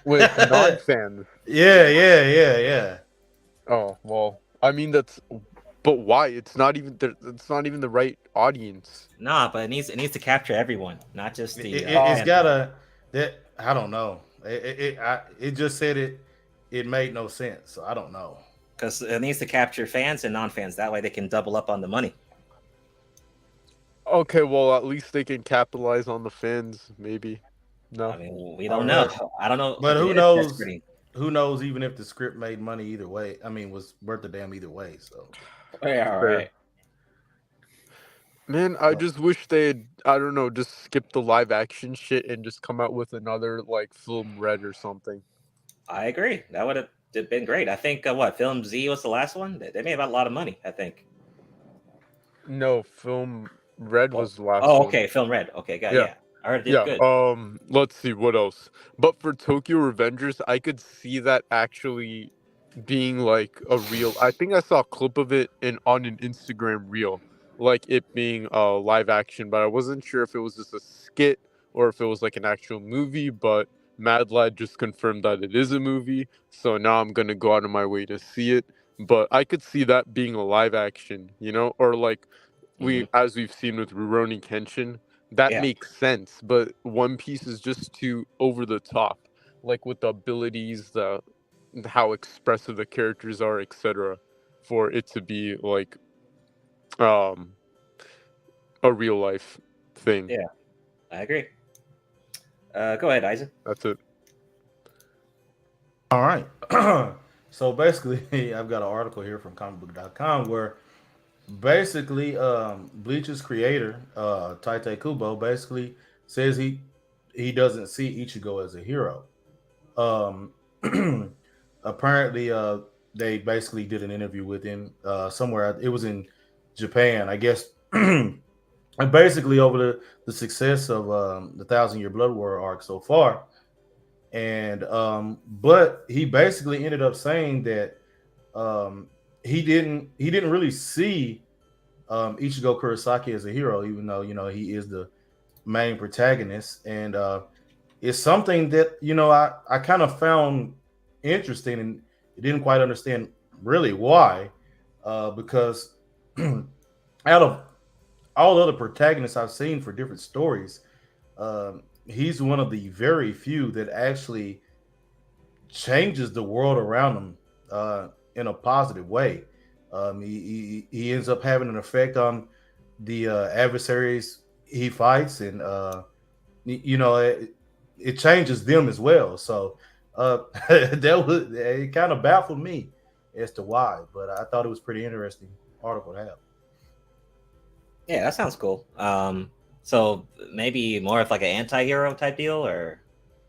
With non-fans. Yeah. Oh well, I mean but why? It's not even the right audience. Nah, but it needs to capture everyone, not just the. It's gotta. I don't know. It just said it made no sense. So I don't know. Because it needs to capture fans and non-fans. That way they can double up on the money. Okay, well at least they can capitalize on the fans, maybe. No. I mean, we don't know. I don't know. But who It's knows? pretty- Who knows? Even if the script made money either way, I mean, was worth a damn either way. So Oh, yeah, all Fair. right. Man, I just wish they'd, I don't know, just skip the live action shit and just come out with another like film Red or something. I agree. That would have been great. I think what Film Z was the last one. They made a lot of money. I think. No, film Red Well, was the last oh, one. okay. Film Red. Okay, got Yeah. yeah. I heard it did Yeah. good. Let's see what else. But for Tokyo Revengers, I could see that actually being like a real. I think I saw a clip of it on an Instagram reel, like it being live action, but I wasn't sure if it was just a skit or if it was like an actual movie. But Mad Lad just confirmed that it is a movie, so now I'm gonna go out of my way to see it. But I could see that being a live action, or like Hmm. as we've seen with Rurouni Kenshin, that Yeah. makes sense. But One Piece is just too over the top, like with the abilities, the how expressive the characters are, etc., for it to be like um a real life thing. Yeah. I agree. Go ahead, Isaac. That's it. All right. So basically, I've got an article here from comicbook.com where basically Bleach's creator, Taite Kubo, basically says he doesn't see Ichigo as a hero. Um, apparently, they basically did an interview with him somewhere. It was in Japan, I guess. And basically, over the success of the Thousand Year Blood War arc so far, and but he basically ended up saying that um, he didn't really see Ichigo Kurosaki as a hero, even though he is the main protagonist, and it's something that I kind of found interesting and didn't quite understand really why, because out of all other protagonists I've seen for different stories, he's one of the very few that actually changes the world around him in a positive way. He ends up having an effect on the adversaries he fights, and it changes them as well. So it kind of baffled me as to why, but I thought it was pretty interesting article to have. Yeah, that sounds cool. So maybe more of like an anti-hero type deal, or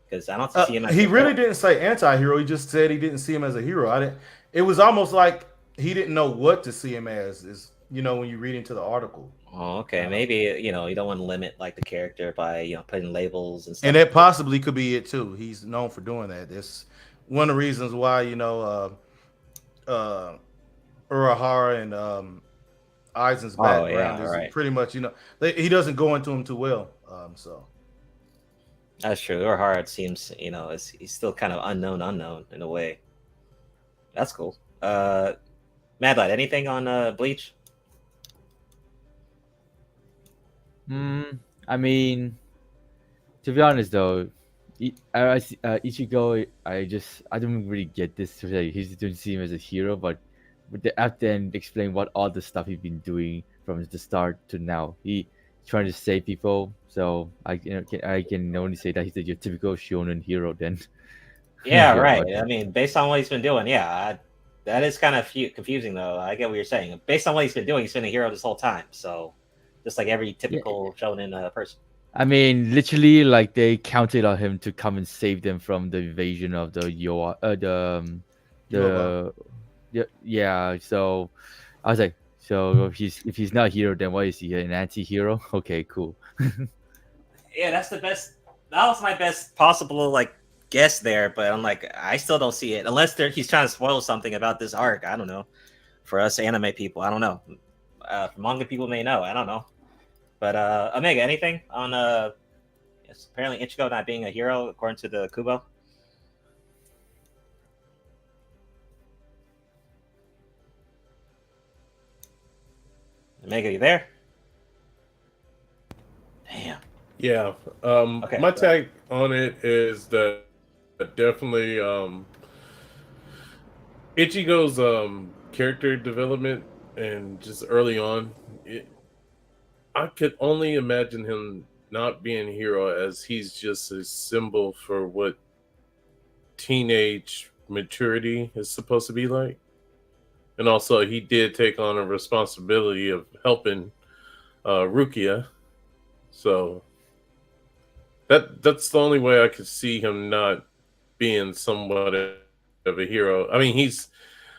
because I don't see him as He a really villain. didn't say anti-hero. He just said he didn't see him as a hero. I didn't. It was almost like he didn't know what to see him as. Is when you read into the article, Oh, okay. Maybe you don't want to limit like the character by putting labels and and stuff. that possibly could be it too. He's known for doing that. That's one of the reasons why uh, Urahara and Aizen's Oh background yeah, is right. pretty much he doesn't go into him too well. So That's true. Or hard seems he's still kind of unknown in a way. That's cool. Mad Lad, anything on Bleach? I mean, to be honest though, Ichigo, I don't really get this. He don't see him as a hero, but they have to then explain what all the stuff he's been doing from the start to now. He trying to save people, so I can only say that he's your typical shonen hero then. Yeah, Yeah, right. but I mean, based on what he's been doing, yeah, that is kind of confusing though. I get what you're saying. Based on what he's been doing, he's been a hero this whole time. So, just like every yeah, typical shonen person. I mean, literally, like they counted on him to come and save them from the invasion of the Yoba. the yeah. So I was like, so if he's not a hero, then what is he? An anti-hero? Okay, cool. Yeah, that's the best. That was my best possible like guess there, but I'm like, I still don't see it unless he's trying to spoil something about this arc. I don't know. For us anime people, I don't know. Manga people may know. I don't know. But Omega, anything on yes, apparently Ichigo not being a hero according to the Kubo? Omega, you there? Damn. Yeah. Okay. My take on it is that definitely Ichigo's character development and just early on, I could only imagine him not being a hero as he's just a symbol for what teenage maturity is supposed to be like. And also he did take on a responsibility of helping Rukia. So that's the only way I could see him not being somewhat of a hero. I mean, he's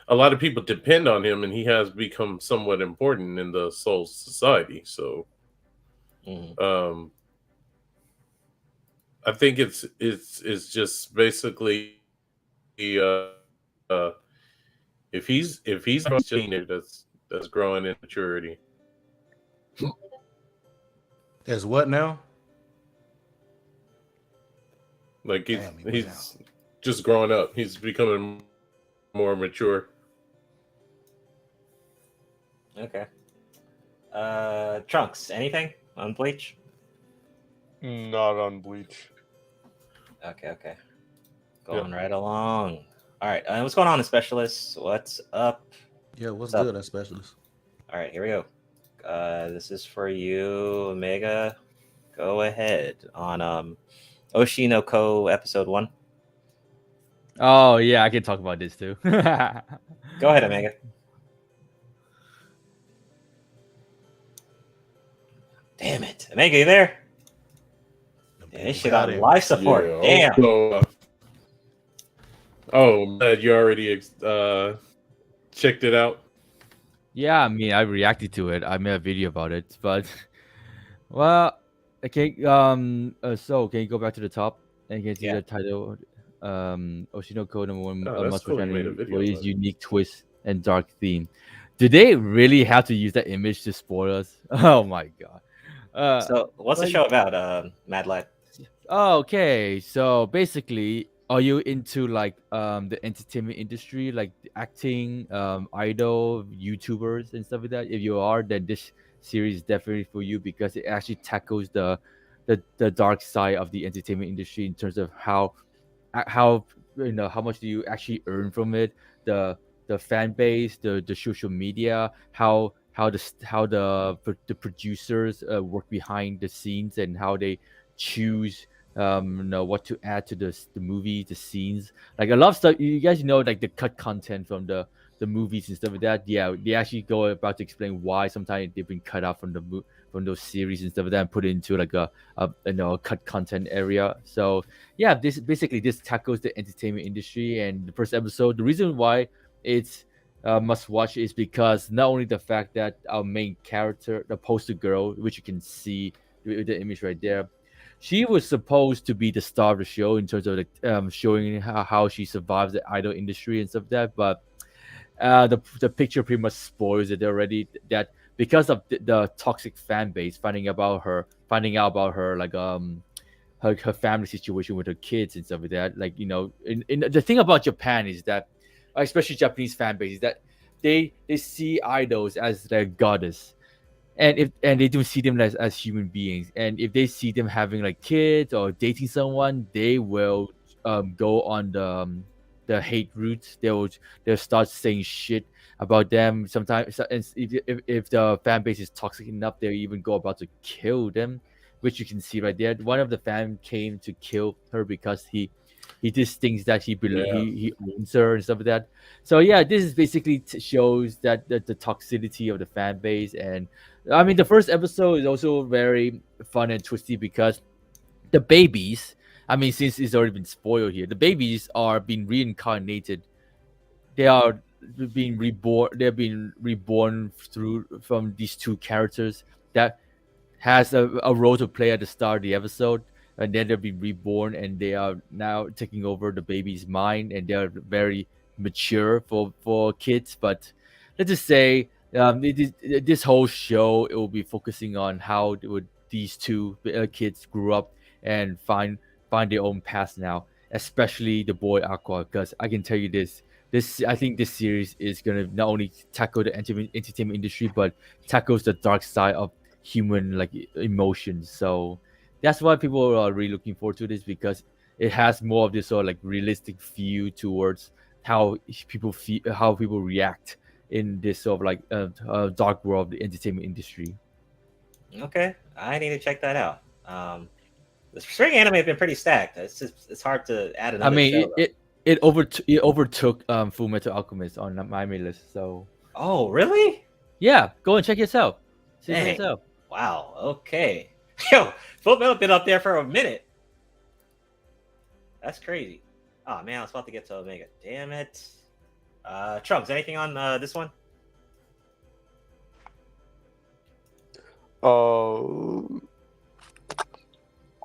a lot of people depend on him, and he has become somewhat important in the Soul Society. So, I think it's just basically if he's a teenager that's growing in maturity. As what now? Like Damn, he went he's just growing up. He's becoming more mature. Okay. Trunks, anything on Bleach? Not on Bleach. Okay. Going right along. All right. What's going on, Specialists? What's up? Yeah, what's up? good, Specialist? All right, here we go. This is for you, Omega. Go ahead on Oshinoko episode 1. Oh yeah, I can talk about this too. Go ahead, Omega. Damn it, Omega, you there? Yeah, this shit on live support. Yeah, Damn. Oh, man, you already checked it out? Yeah, I mean, I reacted to it. I made a video about it, but well, okay. So can you go back to the top and you can see the title? Oshinoko #1 must cool. Made a video for his unique twist and dark theme. Do they really have to use that image to spoil us? Oh my god. So what's the show about, Mad Lad? Okay, so basically, are you into like the entertainment industry, like acting, idol, YouTubers and stuff like that? If you are, then this series is definitely for you because it actually tackles the dark side of the entertainment industry in terms of how how much do you actually earn from it, the fan base, the social media, how the producers work behind the scenes and how they choose what to add to the movie, the scenes, like a lot of stuff. You guys know, like the cut content from the movies and stuff like that. Yeah, they actually go about to explain why sometimes they've been cut out from from those series and stuff like that and put it into like a cut content area. So yeah, this tackles the entertainment industry. And the first episode, the reason why it's must watch is because not only the fact that our main character, the poster girl, which you can see with the image right there, she was supposed to be the star of the show in terms of the, showing how she survives the idol industry and stuff like that. But the picture pretty much spoils it already. That because of the toxic fan base finding out about her, like her family situation with her kids and stuff like that. Like, you know, in the thing about Japan is that, especially Japanese fan base, is that they see idols as their goddess, and they don't see them as human beings. And if they see them having like kids or dating someone, they will go on the hate route. They'll start saying shit about them. Sometimes, and if the fan base is toxic enough, they'll even go about to kill them, which you can see right there. One of the fans came to kill her because he just thinks that he owns her and stuff like that. So yeah, this is basically shows that the toxicity of the fan base. And I mean, the first episode is also very fun and twisty because the babies, I mean, since it's already been spoiled here, the babies are being reincarnated. They are being reborn. They're being reborn from these two characters that has a role to play at the start of the episode, and then they're being reborn, and they are now taking over the baby's mind, and they're very mature for kids. But let's just say this whole show, it will be focusing on how these two kids grew up and find their own path now, especially the boy Aqua. Because I can tell you this I think this series is gonna not only tackle the entertainment industry, but tackles the dark side of human like emotions. So that's why people are really looking forward to this, because it has more of this sort of like realistic view towards how people feel, how people react in this sort of like dark world of the entertainment industry. Okay, I need to check that out. The spring anime has been pretty stacked. It's hard to add another. I mean, show, it overtook Full Metal Alchemist on my list. So oh really? Yeah, go and check yourself. See for Dang. yourself. Wow. Okay. Yo, Full Metal been up there for a minute. That's crazy. Oh man, I was about to get to Omega. Damn it. Trunks, anything on this one?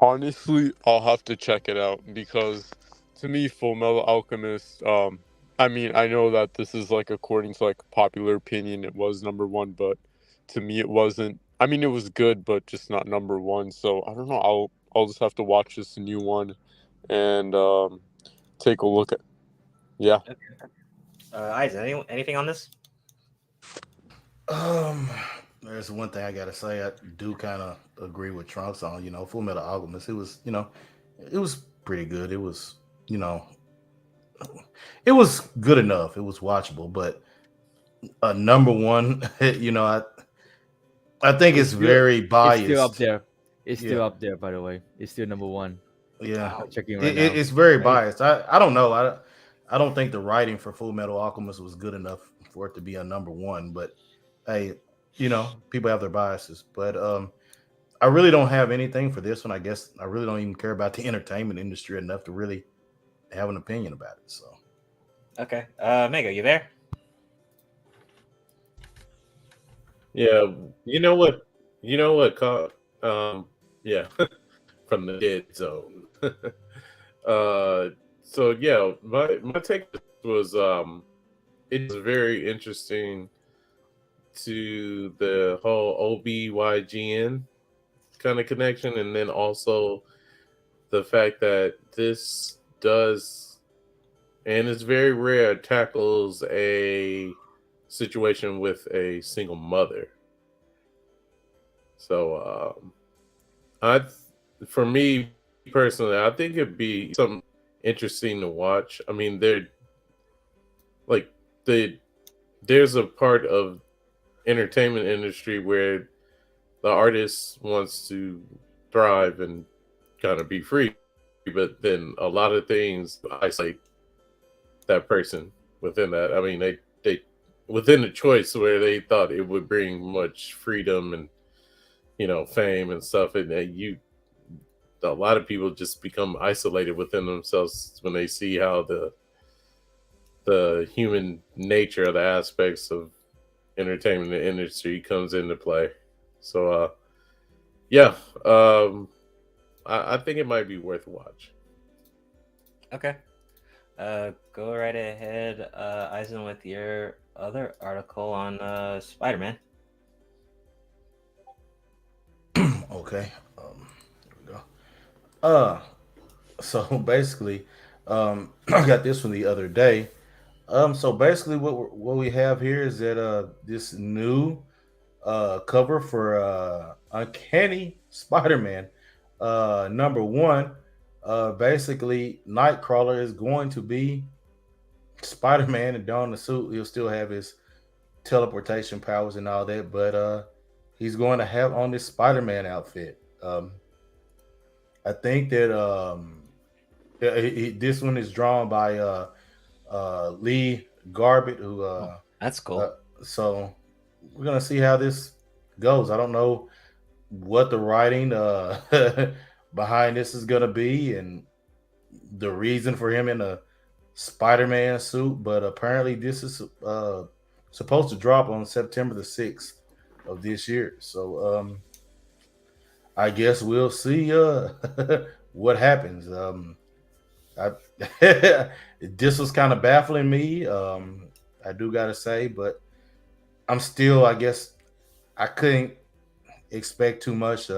Honestly, I'll have to check it out because to me, Full Metal Alchemist. I mean, I know that this is like according to like popular opinion, it was number one, but to me, it wasn't. I mean, it was good, but just not number one. So I don't know. I'll just have to watch this new one and take a look at. Yeah. Isaac, anything on this? Um, there's one thing I gotta say. I do kind of agree with Trunks on. Full Metal Alchemist. It was, it was pretty good. It was, you know, it was good enough. It was watchable, but a number one, I think it's It's still, very it's still up biased. there. It's still Yeah, up there, by the way. It's still number one. yeah. Wow. Checking right now. It's very Right? biased. I don't know. I don't think the writing for Full Metal Alchemist was good enough for it to be a number one. But hey, people have their biases. But I really don't have anything for this one. I guess I really don't even care about the entertainment industry enough to really have an opinion about it. So Okay. Mega, you there? Yeah, you know what? Yeah, from the dead zone. So yeah, my take was it was very interesting to the whole OBYGN kind of connection, and then also the fact that this does, and it's very rare, tackles a situation with a single mother. So for me personally, I think it'd be something interesting to watch. I mean, like there's a part of entertainment industry where the artist wants to thrive and kind of be free, but then a lot of things isolate that person within that. I mean, they within the choice where they thought it would bring much freedom and fame and stuff, and a lot of people just become isolated within themselves when they see how the human nature of the aspects of entertainment industry comes into play. So yeah, I think it might be worth a watch. Okay. Go right ahead, Eisen, with your other article on Spider-Man. okay, here we go. So basically, I got this one the other day. So basically, what we have here is that this new cover for Uncanny Spider-Man number one. Basically, Nightcrawler is going to be Spider-Man and don the suit. He'll still have his teleportation powers and all that, but he's going to have on this Spider-Man outfit. I think that this one is drawn by Lee Garbett, who That's cool. so we're gonna see how this goes. I don't know what the writing behind this is gonna be and the reason for him in a Spider-Man suit, but apparently this is supposed to drop on September the 6th of this year. So I guess we'll see what happens. I, this was kind of baffling me. I do gotta say, but I'm still, I guess, I couldn't expect too much.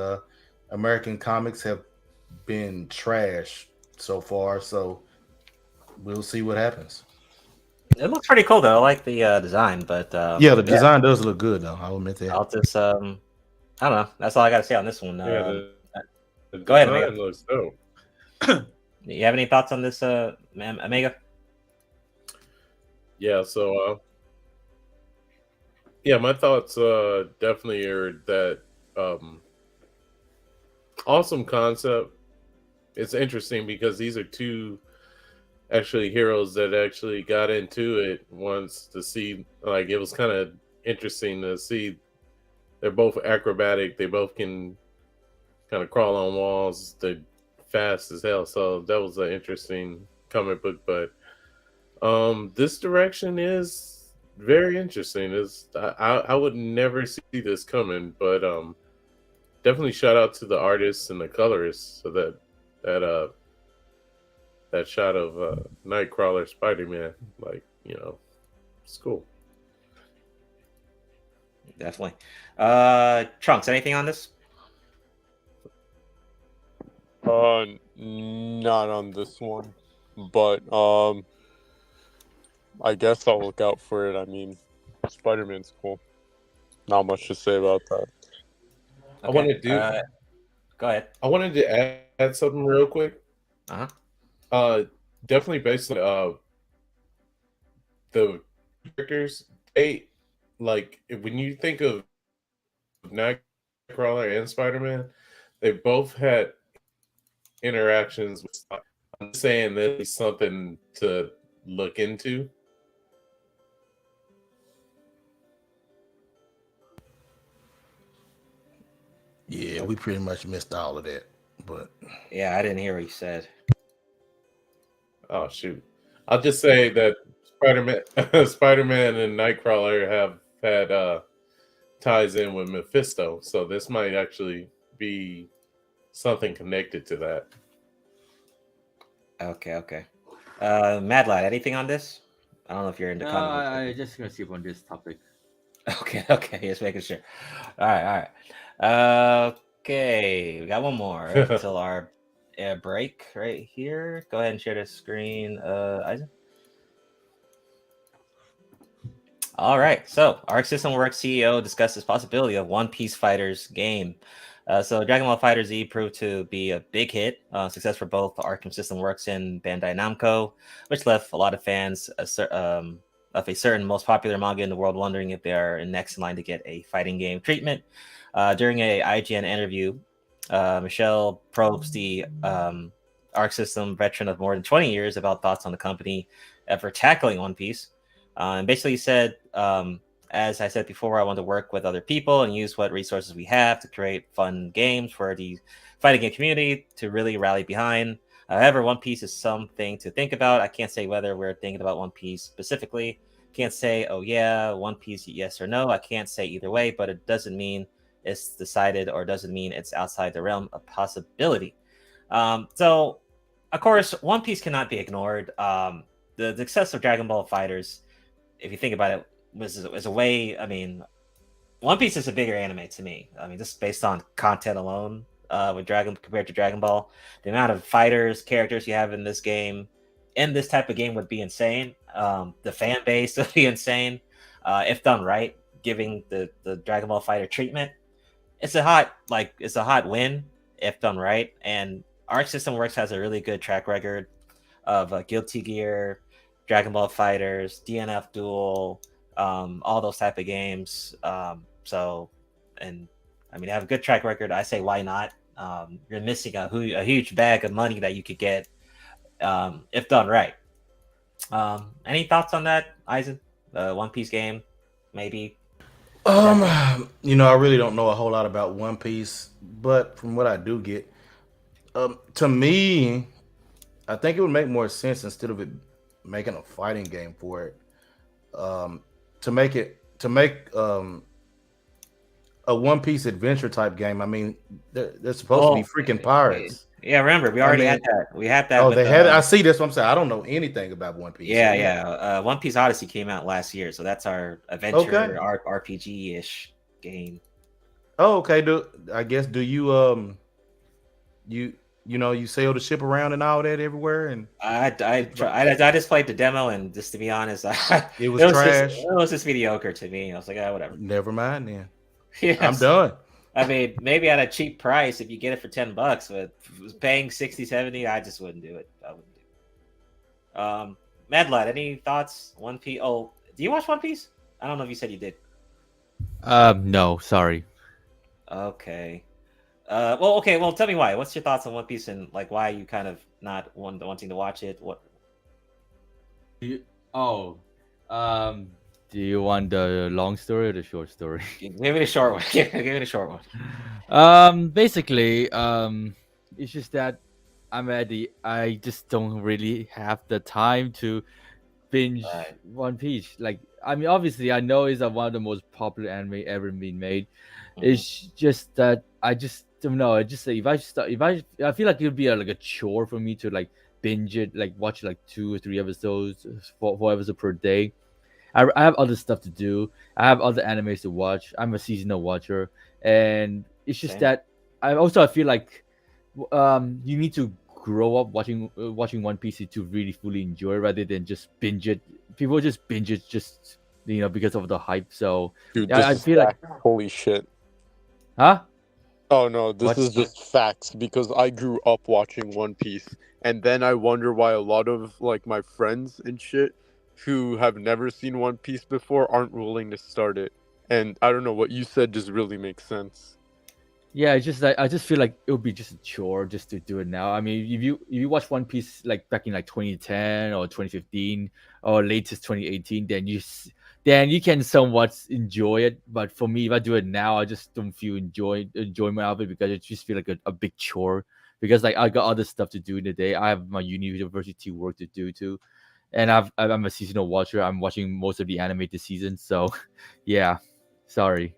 American comics have been trash so far, so we'll see what happens. It looks pretty cool though. I like the design, but Yeah, the design does look good, though. I'll admit that. I'll just I don't know. That's all I got to say on this one. Yeah, the Go ahead, design Omega. looks dope. You have any thoughts on this, Omega? Yeah, so yeah, my thoughts definitely are that awesome concept. It's interesting because these are two actually heroes that actually got into it once to see, like, it was kind of interesting to see they're both acrobatic. They both can kind of crawl on walls. They're fast as hell. So that was an interesting comic book. But this direction is very interesting. I would never see this coming, but definitely shout out to the artists and the colorists. So that shot of Nightcrawler Spider-Man, like, it's cool. Definitely. Trunks, anything on this? Not on this one, but I guess I'll look out for it. I mean, Spider-Man's cool. Not much to say about that. I wanted to go ahead. I wanted to add something real quick. Definitely based on the characters. When you think of Nightcrawler and Spider-Man, they both had interactions with. I'm saying that is something to look into. Yeah, we pretty much missed all of that, but yeah, I didn't hear what you said. Oh shoot! I'll just say that Spider-Man and Nightcrawler have had ties in with Mephisto, so this might actually be something connected to that. Okay. Mad Lad, anything on this? I don't know if you're into comic books. I just gonna skip on this topic. Okay, just making sure. All right. Okay, we got one more until our break right here. Go ahead and share the screen, Isaac. All right, so Arc System Works CEO discusses possibility of One Piece Fighters game. So Dragon Ball FighterZ Z proved to be a big hit, success for both Arc System Works and Bandai Namco, which left a lot of fans of a certain most popular manga in the world wondering if they are next in line to get a fighting game treatment. During a IGN interview, Michelle probes the Arc System veteran of more than 20 years about thoughts on the company ever tackling One Piece. And basically said, as I said before, I want to work with other people and use what resources we have to create fun games for the fighting game community to really rally behind. However, One Piece is something to think about. I can't say whether we're thinking about One Piece specifically. Can't say, oh yeah, One Piece, yes or no. I can't say either way, but it doesn't mean it's decided or doesn't mean it's outside the realm of possibility. So, of course, One Piece cannot be ignored. The success of Dragon Ball FighterZ, if you think about it, was a way. I mean, One Piece is a bigger anime to me. I mean, just based on content alone, compared to Dragon Ball, the amount of fighters, characters you have in this game, in this type of game would be insane. The fan base would be insane if done right. Giving the Dragon Ball Fighter treatment, it's a hot win if done right. And Arc System Works has a really good track record of Guilty Gear, Dragon Ball FighterZ, DNF Duel, all those type of games. And I mean, they have a good track record. I say, why not? You're missing a huge bag of money that you could get if done right. Any thoughts on that, Eisen? One Piece game, maybe? I really don't know a whole lot about One Piece, but from what I do get, to me, I think it would make more sense instead of it making a fighting game for it, to make a One Piece adventure type game. I mean, they're supposed to be freaking pirates. Yeah, remember we already had that. We had that. Oh, they had. I see. That's what I'm saying. I don't know anything about One Piece. Yeah. One Piece Odyssey came out last year, so that's our adventure RPG ish game. Oh, okay. Do you you sail the ship around and all that everywhere? And I just played the demo, and just to be honest, it was trash. It was just mediocre to me. I was like, whatever. Never mind then. Yes. I'm done. I mean, maybe at a cheap price if you get it for $10, but paying 60, 70, I just wouldn't do it. I wouldn't do it. Mad Lad, any thoughts? One Piece. Oh, do you watch One Piece? I don't know if you said you did. No, sorry. Okay. Well, tell me why. What's your thoughts on One Piece and like why you kind of not wanting to watch it? What? Do you want the long story or the short story? Give me the short one. Give me the short one. Basically, it's just that I just don't really have the time to binge Right. One Piece. Like, I mean, obviously, I know it's one of the most popular anime ever been made. Mhm. It's just that I just don't know. I just say if I feel like it would be like a chore for me to like binge it, like watch like 2 or 3 episodes, 4 episodes per day. I have other stuff to do. I have other animes to watch. I'm a seasonal watcher, and it's just Same. that I feel like you need to grow up watching One Piece to really fully enjoy it rather than just binge it. People just binge it just because of the hype. So Dude, yeah, this I is feel like fact. Holy shit. huh? Oh no, this What's is just facts because I grew up watching One Piece, and then I wonder why a lot of like my friends and shit who have never seen One Piece before aren't willing to start it. And I don't know, what you said just really makes sense. Yeah, it's just like I just feel like it would be just a chore just to do it now. I mean, if you watch One Piece like back in like 2010 or 2015 or latest 2018, then you can somewhat enjoy it. But for me, if I do it now, I just don't feel enjoyment of it because it just feel like a big chore. Because like I got other stuff to do in the day. I have my university work to do too, and I'm a seasonal watcher. I'm watching most of the anime this season, so yeah. Sorry.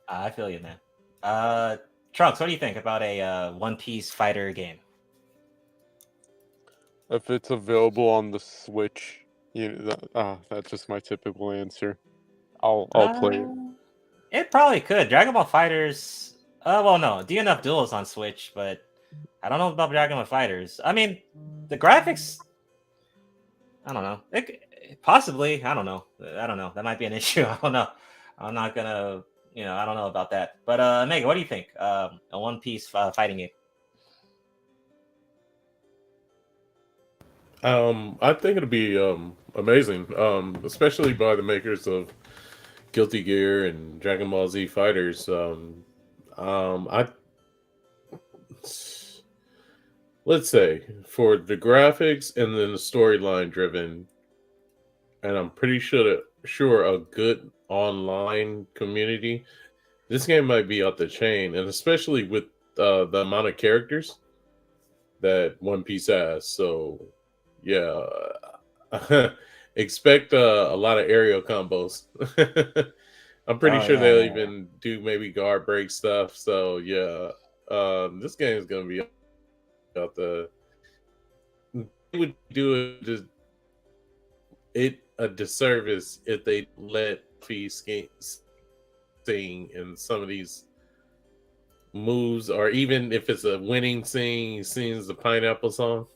I feel you, man. Trunks, what do you think about a One Piece fighter game? If it's available on the Switch, that's just my typical answer. I'll play it. It probably could. Dragon Ball Fighters. Well, no, DNF Duel is on Switch, but I don't know about Dragon Ball Fighters. I mean, the graphics. I don't know. Possibly. I don't know. I don't know. That might be an issue. I don't know. I'm not gonna. I don't know about that. But Megan, what do you think? A One Piece fighting game. I think it'll be amazing, especially by the makers of Guilty Gear and Dragon Ball Z Fighters. I let's say for the graphics and then the storyline driven, and I'm pretty sure a good online community. This game might be up the chain, and especially with the amount of characters that One Piece has. So, yeah, expect a lot of aerial combos. I'm pretty Oh sure yeah, they'll yeah, yeah. even do maybe guard break stuff. So, yeah, this game is gonna be out the. They would do it a disservice if they let Peace sing in some of these moves, or even if it's a winning scene, he sings the pineapple song.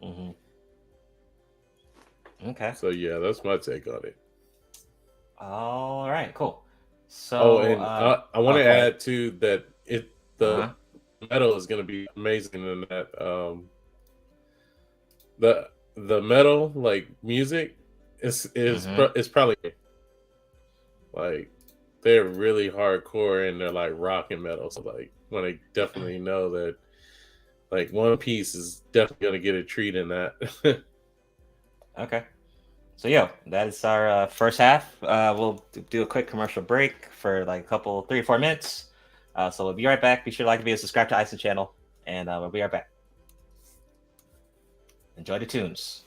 Hmm. Okay. So yeah, that's my take on it. All right. Cool. Oh, So, and I want to go ahead. add too that the Uh-huh. metal is going to be amazing in that. The metal like music Hmm. is probably like they're really hardcore and they're like rock and metal. So like when I definitely know that like One Piece is definitely gonna get a treat in that. Okay. So, that is our first half. We'll do a quick commercial break for like a couple, 3 or 4 minutes. So we'll be right back. Be sure to like the video, subscribe to Ison channel, and we'll be right back. Enjoy the tunes.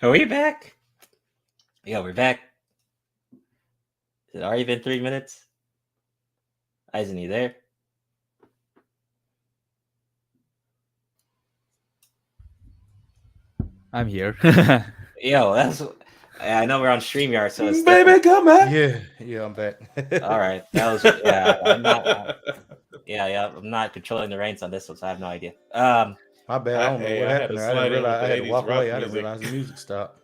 Are we back? Yeah, we're back. Has it already been 3 minutes? Isn't he there? I'm here. Yo, that's. I know we're on StreamYard, so it's Baby, come back. Yeah, I'm back. all right. That was yeah. I'm not. Yeah. I'm not controlling the reins on this one, so I have no idea. My bad. I don't know what I had happened to there. I didn't slide in realize with I the had to 80s walk rock away. I didn't music. realize the music stopped.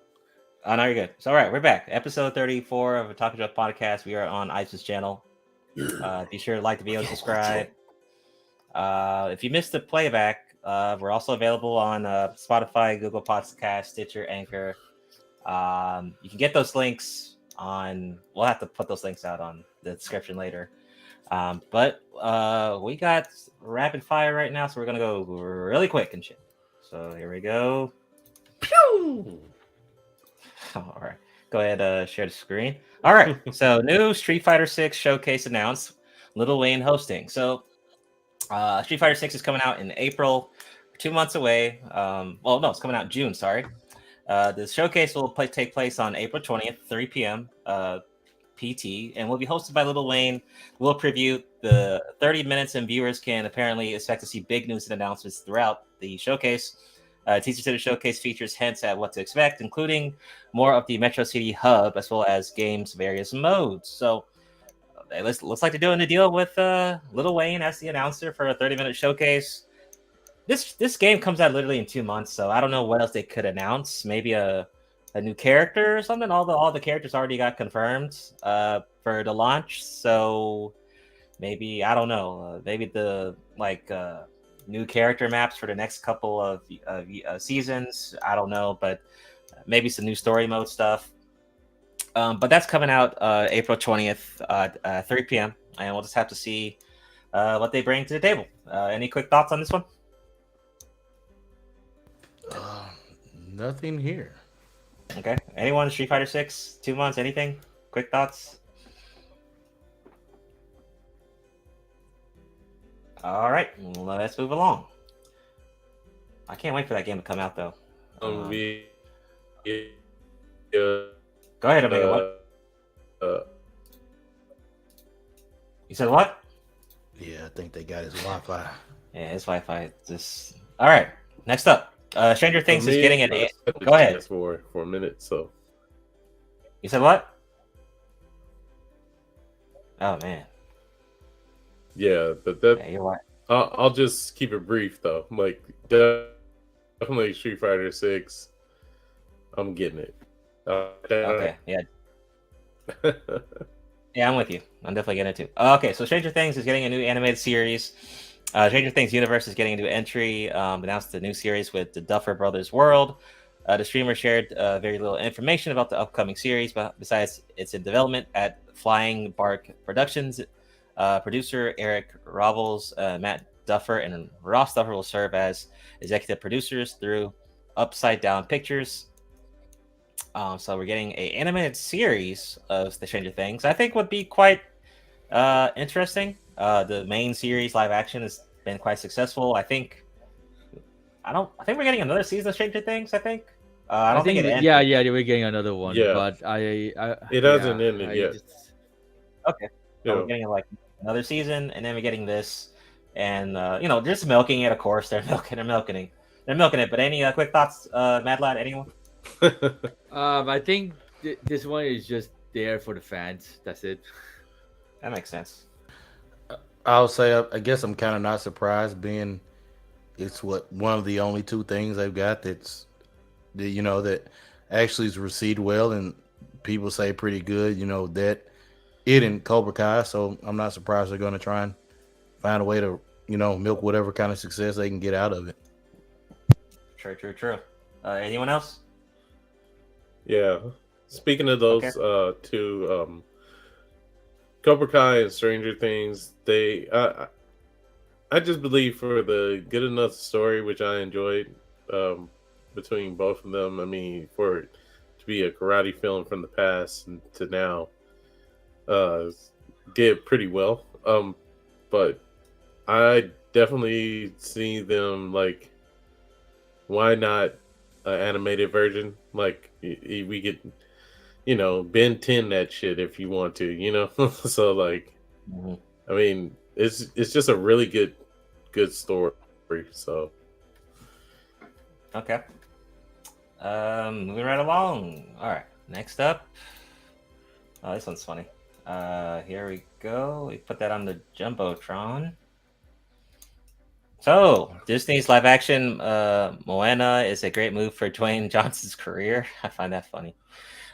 Oh no, you're good. So all right, we're back. Episode 34 of Otaku Joke Podcast. We are on Isis channel. Be sure to like the video, subscribe. If you missed the playback, we're also available on Spotify, Google Podcast, Stitcher, Anchor. You can get those links on. We'll have to put those links out on the description later. But we got rapid fire right now, so we're gonna go really quick and shit. So here we go. Pew! All right, go ahead, share the screen. All right, so new Street Fighter 6 showcase announced. Lil Wayne hosting. So Street Fighter 6 is coming out in April, 2 months away. Well, no, it's coming out in June. Sorry. The showcase will take place on April 20th, 3 p.m. PT, and will be hosted by Lil Wayne. We'll preview the 30 minutes, and viewers can apparently expect to see big news and announcements throughout the showcase. Teaser to the showcase features hints at what to expect, including more of the Metro City hub, as well as games' various modes. So it looks like they're doing a deal with Lil Wayne as the announcer for a 30-minute showcase. This game comes out literally in 2 months, so I don't know what else they could announce. Maybe a new character or something. All the characters already got confirmed for the launch, so maybe I don't know. Maybe the new character maps for the next couple of seasons. I don't know, but maybe some new story mode stuff. But that's coming out April 20th, 3 p.m. And we'll just have to see what they bring to the table. Any quick thoughts on this one? Nothing here. Okay. Anyone? Street Fighter 6, 2 months, anything? Quick thoughts? All right, let's move along. I can't wait for that game to come out, though. Go ahead, Omega. What? You said what? Yeah, I think they got his Wi-Fi. Yeah, his Wi-Fi just. All right. Next up, Stranger Things is getting an. Go ahead. For a minute, so. You said what? Oh man. Yeah, but that. Yeah, you're right. I'll just keep it brief though. Like definitely Street Fighter 6. I'm getting it. Okay. Yeah. Yeah, I'm with you. I'm definitely getting it too. Okay, so Stranger Things is getting a new animated series. Stranger Things Universe is getting a new entry. Announced the new series with the Duffer Brothers World. The streamer shared very little information about the upcoming series, but besides it's in development at Flying Bark Productions. Producer Eric Robles, Matt Duffer, and Ross Duffer will serve as executive producers through Upside Down Pictures. So we're getting an animated series of the Stranger Things. I think would be quite interesting. The main series live action has been quite successful. I think we're getting another season of Stranger Things. I think. I don't think it ended. Yeah, we're getting another one. Yeah. But it hasn't ended yet. Okay. So we're getting like another season, and then we're getting this, and just milking it. Of course, they're milking it. But any quick thoughts, Mad Lad? Anyone? I think this one is just there for the fans. That's it. That makes sense. I'll say I guess I'm kind of not surprised, being it's one of the only two things they've got that actually is received well and people say pretty good. That it and Cobra Kai, so I'm not surprised they're going to try and find a way to milk whatever kind of success they can get out of it. True. Anyone else? Yeah. Speaking of those two, Cobra Kai and Stranger Things, I just believe for the good enough story, which I enjoyed between both of them. I mean, for it to be a karate film from the past and to now, did pretty well. But I definitely see them like, why not animated version. Like we could, Ben 10 that shit if you want to. So like, Mhm. I mean, it's just a really good story. So Okay. Moving right along. All right. Next up. Oh, this one's funny. Here we go. We put that on the jumbotron. So Disney's live action Moana is a great move for Dwayne Johnson's career. I find that funny.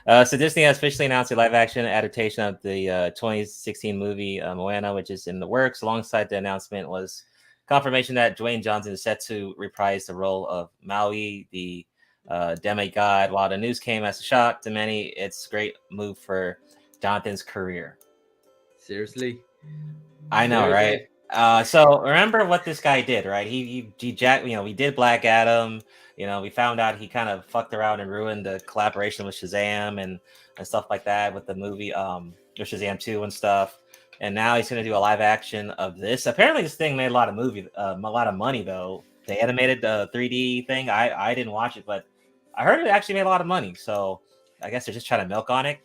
So Disney has officially announced a live action adaptation of the 2016 movie Moana, which is in the works. Alongside the announcement was confirmation that Dwayne Johnson is set to reprise the role of Maui, the demigod. While the news came as a shock to many, it's a great move for Jonathan's career. Seriously? I know, right? So remember what this guy did, right? He we did Black Adam. We found out he kind of fucked around and ruined the collaboration with Shazam and stuff like that with the movie with Shazam 2 and stuff. And now he's gonna do a live action of this. Apparently, this thing made a lot of money though. The animated 3D thing. I didn't watch it, but I heard it actually made a lot of money. So I guess they're just trying to milk on it.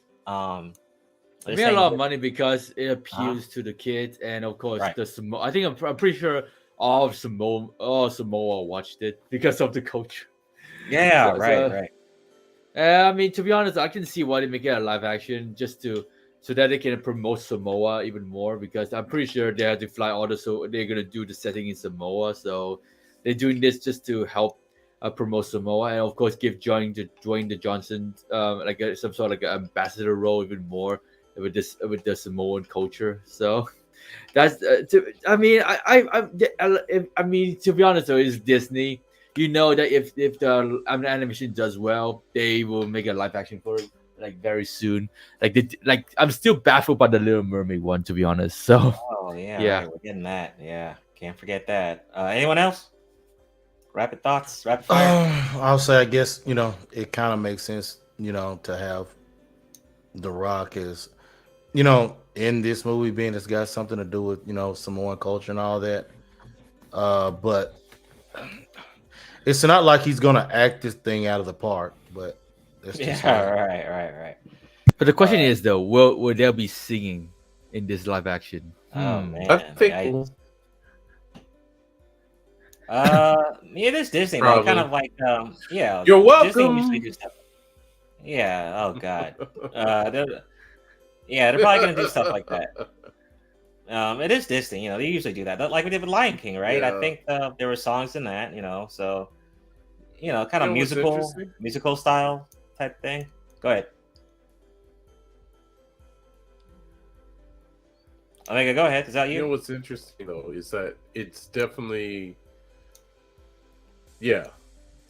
It made a lot of money because it appeals to the kids, and of course Right. the Samoa. I think I'm pretty sure all Samoa watched it because of the culture. Yeah, So- right, so- right. I mean, to be honest, I can see why they make it a live action just so that they can promote Samoa even more, because I'm pretty sure they have to fly all so they're gonna do the setting in Samoa, so they're doing this just to help promote Samoa, and of course give Dwayne the Johnson like some sort of like an ambassador role even more with the Samoan culture. So that's I mean, to be honest though, it's Disney. You know that if the animation does well, they will make a live action for it like very soon. Like I'm still baffled by the Little Mermaid one, to be honest. So Oh yeah, Yeah. right. We're getting that. Yeah, can't forget that. Anyone else? Rapid thoughts, rapid fire. I'll say, I guess, it kind of makes sense, to have The Rock as, in this movie, being it's got something to do with, Samoan culture and all that. But it's not like he's gonna act this thing out of the park. But that's just Yeah, right. but the question is though, will there be singing in this live action? Oh man, I think yikes. It is Disney. They kind Probably. of like, yeah. You're Disney welcome. usually do stuff. Yeah. Oh god. They're probably gonna do stuff like that. It is Disney. They usually do that. Like we did with Lion King, right? I Yeah. think there were songs in that. So kind of You know what's musical interesting? style type thing. Go ahead. Omega, go ahead. Is that You know you? what's interesting though is that it's definitely, yeah,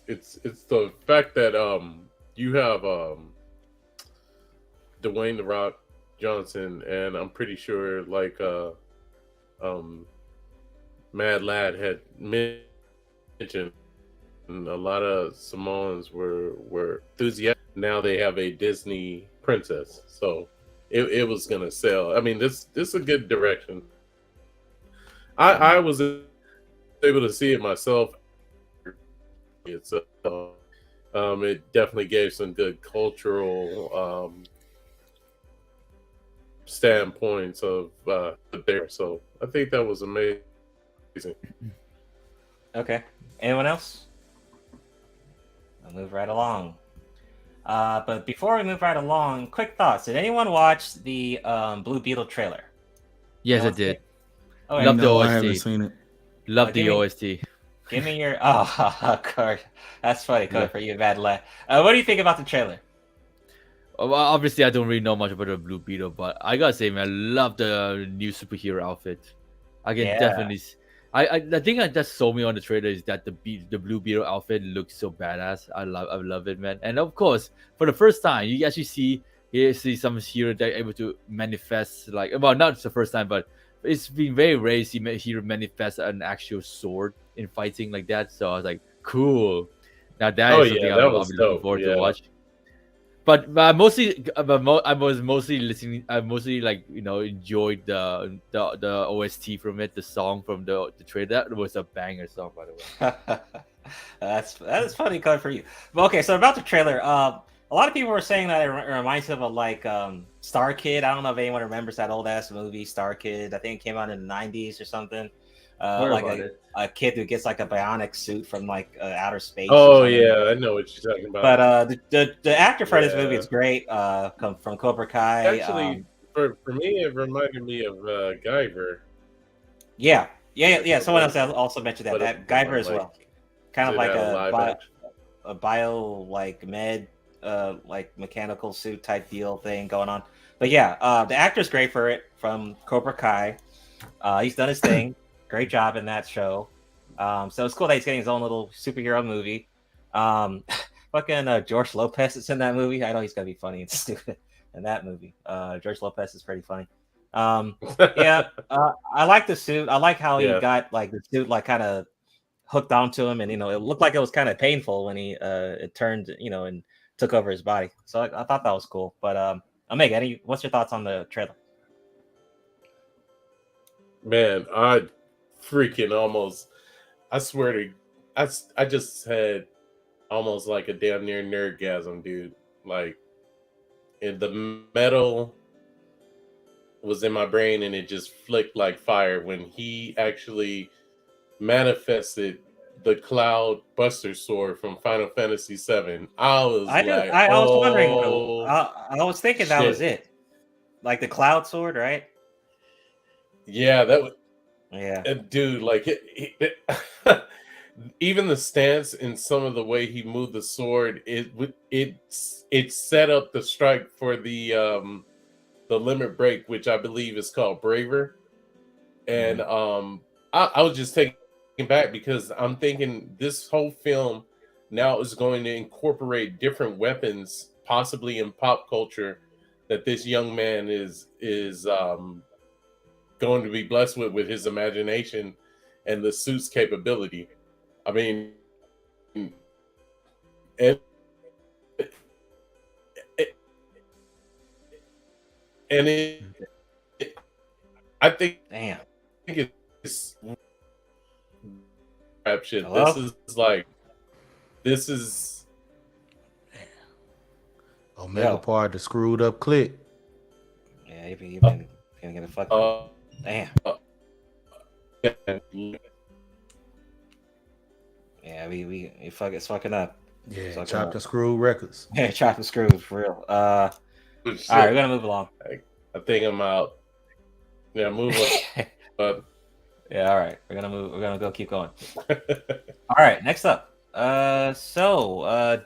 it's the fact that you have Dwayne the Rock Johnson, and I'm pretty sure like Mad Lad had mentioned, and a lot of Samoans were enthusiastic. Now they have a Disney princess, so it was gonna sell. I mean, this is a good direction. I was able to see it myself. It definitely gave some good cultural standpoints of there. So I think that was amazing. Okay. Anyone else? I'll move right along. But before we move right along, quick thoughts. Did anyone watch the Blue Beetle trailer? Yes, I Anyone see did. it? Oh, Love the No, I OST. haven't seen it. Love give the me- OST. Give me your. Oh, Kurt. That's funny, Kurt, Yeah. for you, bad lad. What do you think about the trailer? Well, obviously, I don't really know much about the Blue Beetle, but I gotta say, man, I love the new superhero outfit. I can Yeah. definitely. The thing that sold me on the trailer is that the Blue Beetle outfit looks so badass. I love it, man. And of course, for the first time, you actually see some hero that are able to manifest, like, well, not the first time, but it's been very rare to see hero manifest an actual sword in fighting like that. So I was like, cool. Now that Oh, is yeah, something that I'll was be looking dope, forward yeah. to watch. But I was mostly listening. I mostly enjoyed the OST from it, the song from the trailer. That was a banger song, by the way. That's funny color for you. But okay, so about the trailer, a lot of people were saying that it reminds them of like Star Kid. I don't know if anyone remembers that old ass movie Star Kid. I think it came out in the '90s or something. Heard Like about it. a kid who gets like a bionic suit from like outer space. Or Oh something. yeah, I know what you're talking about. But the actor for this movie Yeah. is great. Come from Cobra Kai. Actually, for me, it reminded me of Guyver. Yeah. Like Someone what- else also mentioned that. what That if, Guyver as like, well. Kind of did like have live a action? bio like med like mechanical suit type deal thing going on. But yeah, the actor's great for it from Cobra Kai. He's done his thing. Great job in that show. So it's cool that he's getting his own little superhero movie. Fucking George Lopez is in that movie. I know he's gonna be funny and stupid in that movie. George Lopez is pretty funny. Yeah, I like the suit. I like how he Yeah. got like the suit like kind of hooked onto him, and it looked like it was kind of painful when he it turned and took over his body. So I thought that was cool. But Omega, what's your thoughts on the trailer? Man, I freaking almost, I swear to, I just had almost like a damn near nerdgasm, dude. Like, and the metal was in my brain and it just flicked like fire when he actually manifested the Cloud Buster sword from Final Fantasy VII. I was I was wondering. I was thinking that was shit. it, like the Cloud Sword, right? Yeah, that was. Yeah. Dude, like even the stance and some of the way he moved the sword, it set up the strike for the limit break, which I believe is called Braver. And I was just taken back because I'm thinking this whole film now is going to incorporate different weapons, possibly in pop culture, that this young man is going to be blessed with his imagination and the suit's capability. I mean, I think Damn. it's crap shit. Hello? This is Omega Yo. part the screwed up click. Yeah, you've been gonna get a fucking damn. Yeah, it's fucking up. Yeah, Fucking chopped up. and screwed records. Yeah, chopped and screwed for real. All right, we're gonna move along. I think I'm out. Yeah, move on. Yeah, all right. We're gonna go keep going. All right, next up.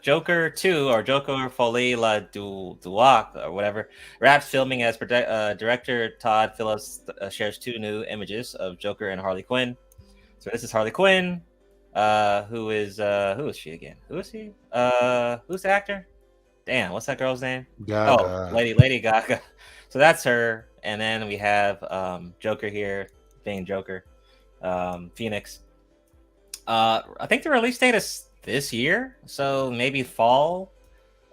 Joker 2 or Joker Folie la Duoc or whatever wraps filming as director Todd Phillips shares 2 new images of Joker and Harley Quinn. So this is Harley Quinn, who is she again? Who is he? Who's the actor? Damn, what's that girl's name? Gaga. Oh, Lady Gaga. So that's her, and then we have Joker here, being Joker, Phoenix. I think the release date is this year, so maybe fall,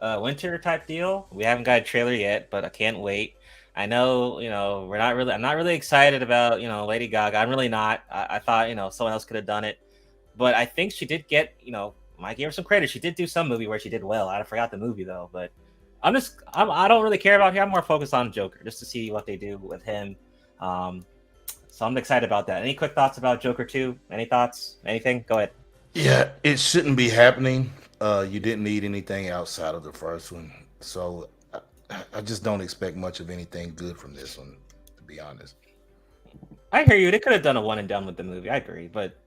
winter type deal. We haven't got a trailer yet, but I can't wait. I know, I'm not really excited about, Lady Gaga. I'm really not. I thought, someone else could have done it, but I think she did get, might give her some credit. She did do some movie where she did well. I forgot the movie though, but I don't really care about him. I'm more focused on Joker just to see what they do with him. So I'm excited about that. Any quick thoughts about Joker 2? Any thoughts? Anything? Go ahead. Yeah, it shouldn't be happening. You didn't need anything outside of the first one. So I just don't expect much of anything good from this one, to be honest. I hear you. They could have done a one and done with the movie. I agree, but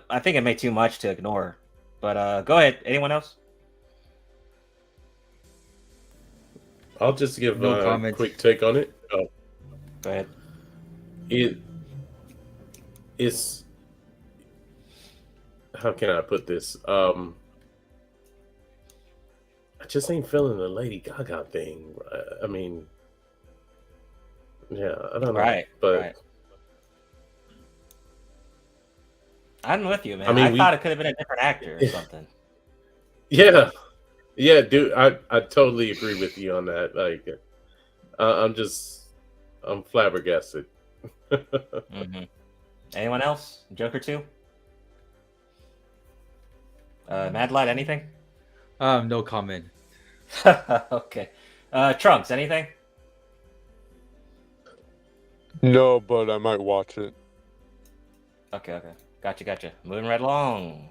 I think it made too much to ignore. But go ahead. Anyone else? I'll just give No a comments. quick take on it. Go ahead. It's how can I put this? I just ain't feeling the Lady Gaga thing. I mean, yeah, I don't know, Right. but Right. I'm with you, man. I mean, I thought it could have been a different actor or something. yeah, dude, I totally agree with you on that. Like, I'm flabbergasted. Mm-hmm. Anyone else? Joker 2? Mad Light, anything? No comment. Okay. Trunks, anything? No, but I might watch it. Okay. Gotcha. Moving right along.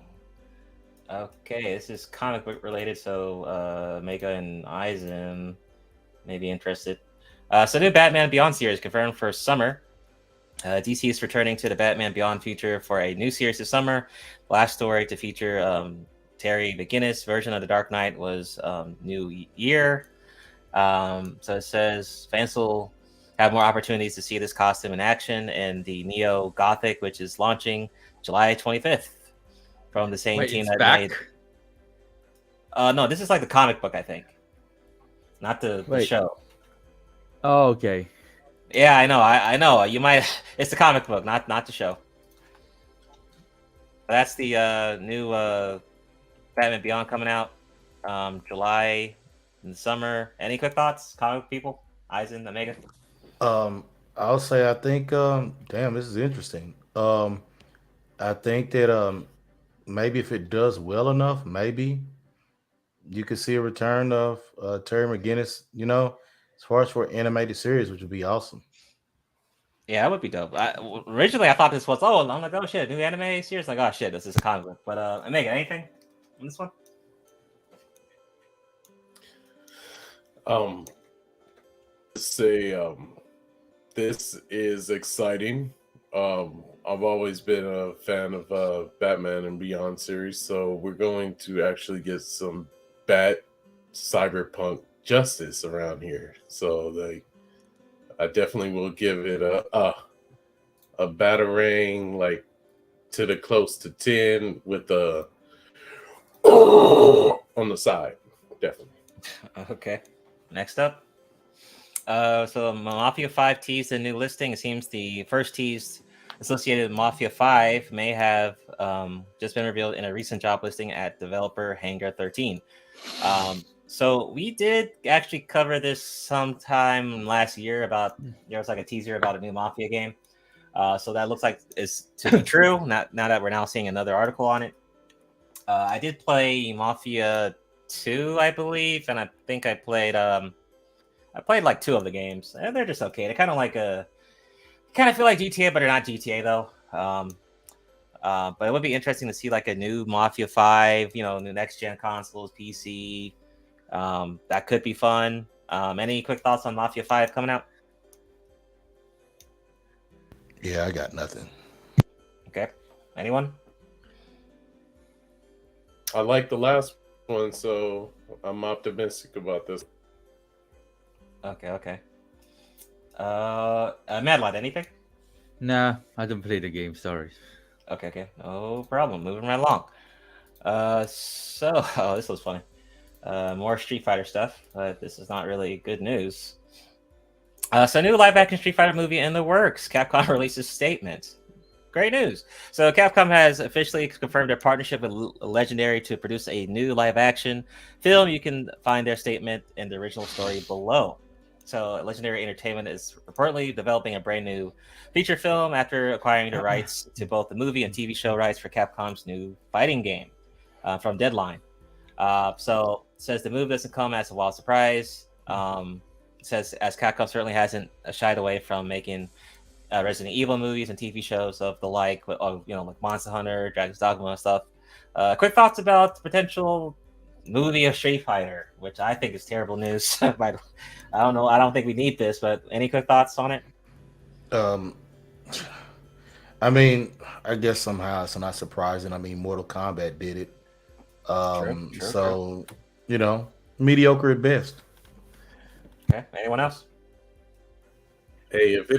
Okay, this is comic book related, so Mega and Aizen may be interested. So new Batman Beyond series confirmed for summer. DC is returning to the Batman Beyond future for a new series this summer. Last story to feature Terry McGinnis version of the Dark Knight was New Year. So it says fans will have more opportunities to see this costume in action in the Neo Gothic, which is launching July 25th from the same Wait, team it's that back? made. No, this is like the comic book, I think, not the Wait. show. Oh, okay. Yeah, I know. I know. You might. It's the comic book, not the show. That's the new Batman Beyond coming out July in the summer. Any quick thoughts, comic people? Aizen, Omega. I'll say I think damn, this is interesting. I think that maybe if it does well enough, maybe you could see a return of Terry McGinnis, as far as for an animated series, which would be awesome. Yeah, that would be dope. Originally, I thought this was I'm like, oh shit, new anime series. Like, oh shit, this is a comic book. But Omega, anything on this one? Say this is exciting. I've always been a fan of Batman and Beyond series, so we're going to actually get some bat cyberpunk justice around here. So I definitely will give it a batarang like to the close to 10 with a on the side. Definitely. Okay. Next up. So Mafia 5 teased a new listing. It seems the first tease associated with Mafia 5 may have just been revealed in a recent job listing at developer Hangar 13. So we did actually cover this sometime last year about there was like a teaser about a new Mafia game. So that looks like it's to be true. Now that we're now seeing another article on it. I did play Mafia 2, I believe, and I think I played like 2 of the games, and they're just okay. They're kind of like kind of feel like GTA, but they're not GTA though. But it would be interesting to see like a new Mafia 5, new next gen consoles, PC. That could be fun. Any quick thoughts on Mafia 5 coming out? Yeah, I got nothing. Okay, anyone? I like the last one, so I'm optimistic about this. Okay. Madlad, anything? Nah, I don't play the game. Sorry. Okay, no problem. Moving right along. This was funny. More Street Fighter stuff, but this is not really good news. So new live-action Street Fighter movie in the works. Capcom releases statement. Great news. So Capcom has officially confirmed their partnership with Legendary to produce a new live-action film. You can find their statement in the original story below. So Legendary Entertainment is reportedly developing a brand new feature film after acquiring the rights to both the movie and TV show rights for Capcom's new fighting game from Deadline. So it says the move doesn't come as a wild surprise. It says as Capcom certainly hasn't shied away from making Resident Evil movies and TV shows of the like Monster Hunter, Dragon's Dogma and stuff. Quick thoughts about the potential movie of Street Fighter, which I think is terrible news. I don't know. I don't think we need this, but any quick thoughts on it? I mean, I guess somehow it's not surprising. I mean, Mortal Kombat did it. True. Mediocre at best. Okay. Anyone else? Hey, if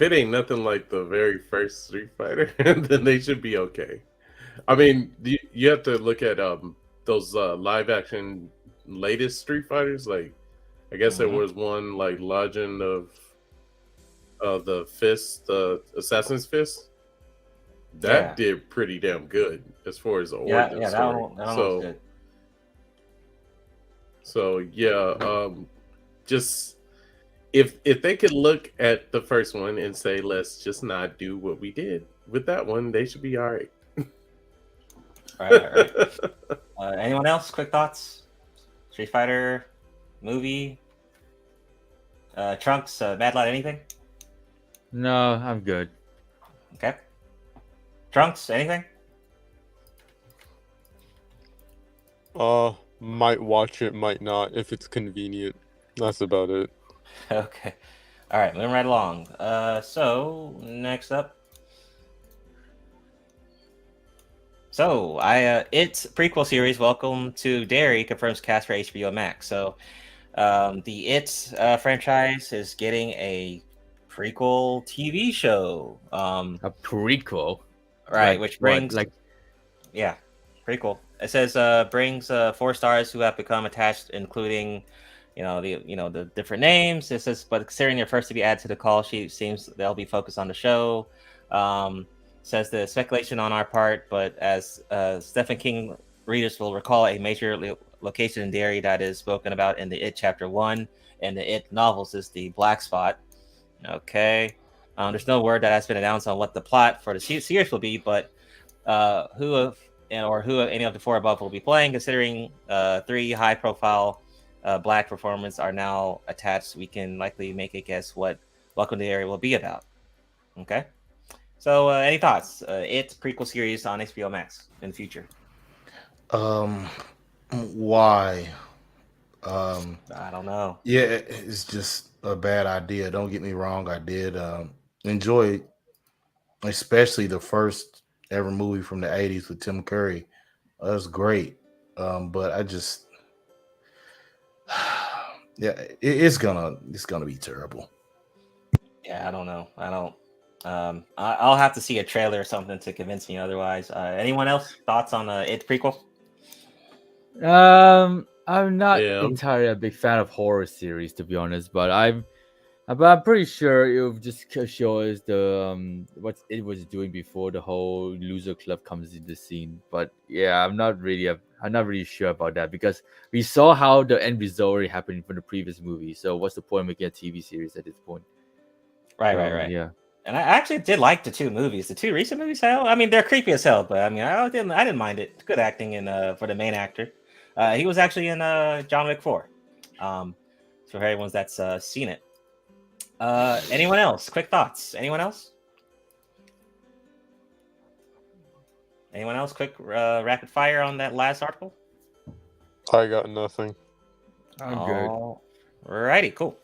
it ain't nothing like the very first Street Fighter, then they should be okay. I mean, you have to look at those live action latest Street Fighters. Like, I guess there was one like Legend of the Fist, the Assassin's Fist. That did pretty damn good as far as the origin story. That was good. So just if they could look at the first one and say, let's just not do what we did with that one, they should be all right. All right. Anyone else? Quick thoughts? Street Fighter, movie, Trunks, Mad Light, anything? No, I'm good. Okay. Trunks, anything? Might watch it, might not, if it's convenient. That's about it. Okay. All right, moving right along. So next up. So its prequel series, Welcome to Derry, confirms cast for HBO Max. So the It franchise is getting a prequel TV show. A prequel, Right, like which what? brings Like yeah, prequel. It says brings 4 stars who have become attached, including the different names. It says, but considering they're first to be added to the call sheet, seems they'll be focused on the show. Says the speculation on our part, but as Stephen King readers will recall, a major location in Derry that is spoken about in the It Chapter 1 and the It novels is the Black Spot. Okay. There's no word that has been announced on what the plot for the series will be, but who any of the 4 above will be playing, considering 3 high-profile Black performers are now attached, we can likely make a guess what Welcome to Derry will be about. Okay. So, any thoughts? It's prequel series on HBO Max in the future. Why? I don't know. Yeah, it's just a bad idea. Don't get me wrong. I did enjoy, especially the first ever movie from the '80s with Tim Curry. That was great. But I just, yeah, it's gonna be terrible. Yeah, I don't know. I don't. I'll have to see a trailer or something to convince me otherwise. Anyone else thoughts on It prequel? I'm not Yeah. entirely a big fan of horror series, to be honest, but I'm pretty sure it'll just show us the what it was doing before the whole loser club comes into the scene. But yeah, I'm not really sure about that, because we saw how the end result already happened from the previous movie. So what's the point of making a TV series at this point? Right. Yeah. And I actually did like the 2 movies. The 2 recent movies, hell, I mean, they're creepy as hell, but I mean, I didn't mind it. Good acting in for the main actor. He was actually in John Wick 4. For everyone that's seen it. Anyone else? Quick thoughts. Anyone else? Anyone else? Quick rapid fire on that last article. I got nothing. I'm good. Righty, cool.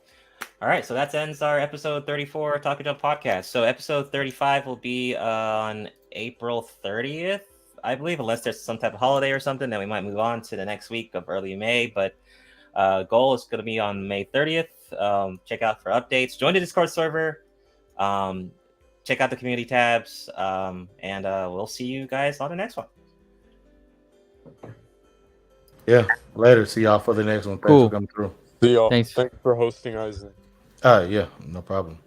All right, so that ends our episode 34 Otaku Jump podcast. So episode 35 will be on April 30th, I believe, unless there's some type of holiday or something. Then we might move on to the next week of early May. But goal is going to be on May 30th. Check out for updates. Join the Discord server. Check out the community tabs. And we'll see you guys on the next one. Yeah, later. See y'all for the next one. Thanks Cool. for coming through. See y'all. Thanks. Thanks for hosting, Isaac. Yeah, no problem.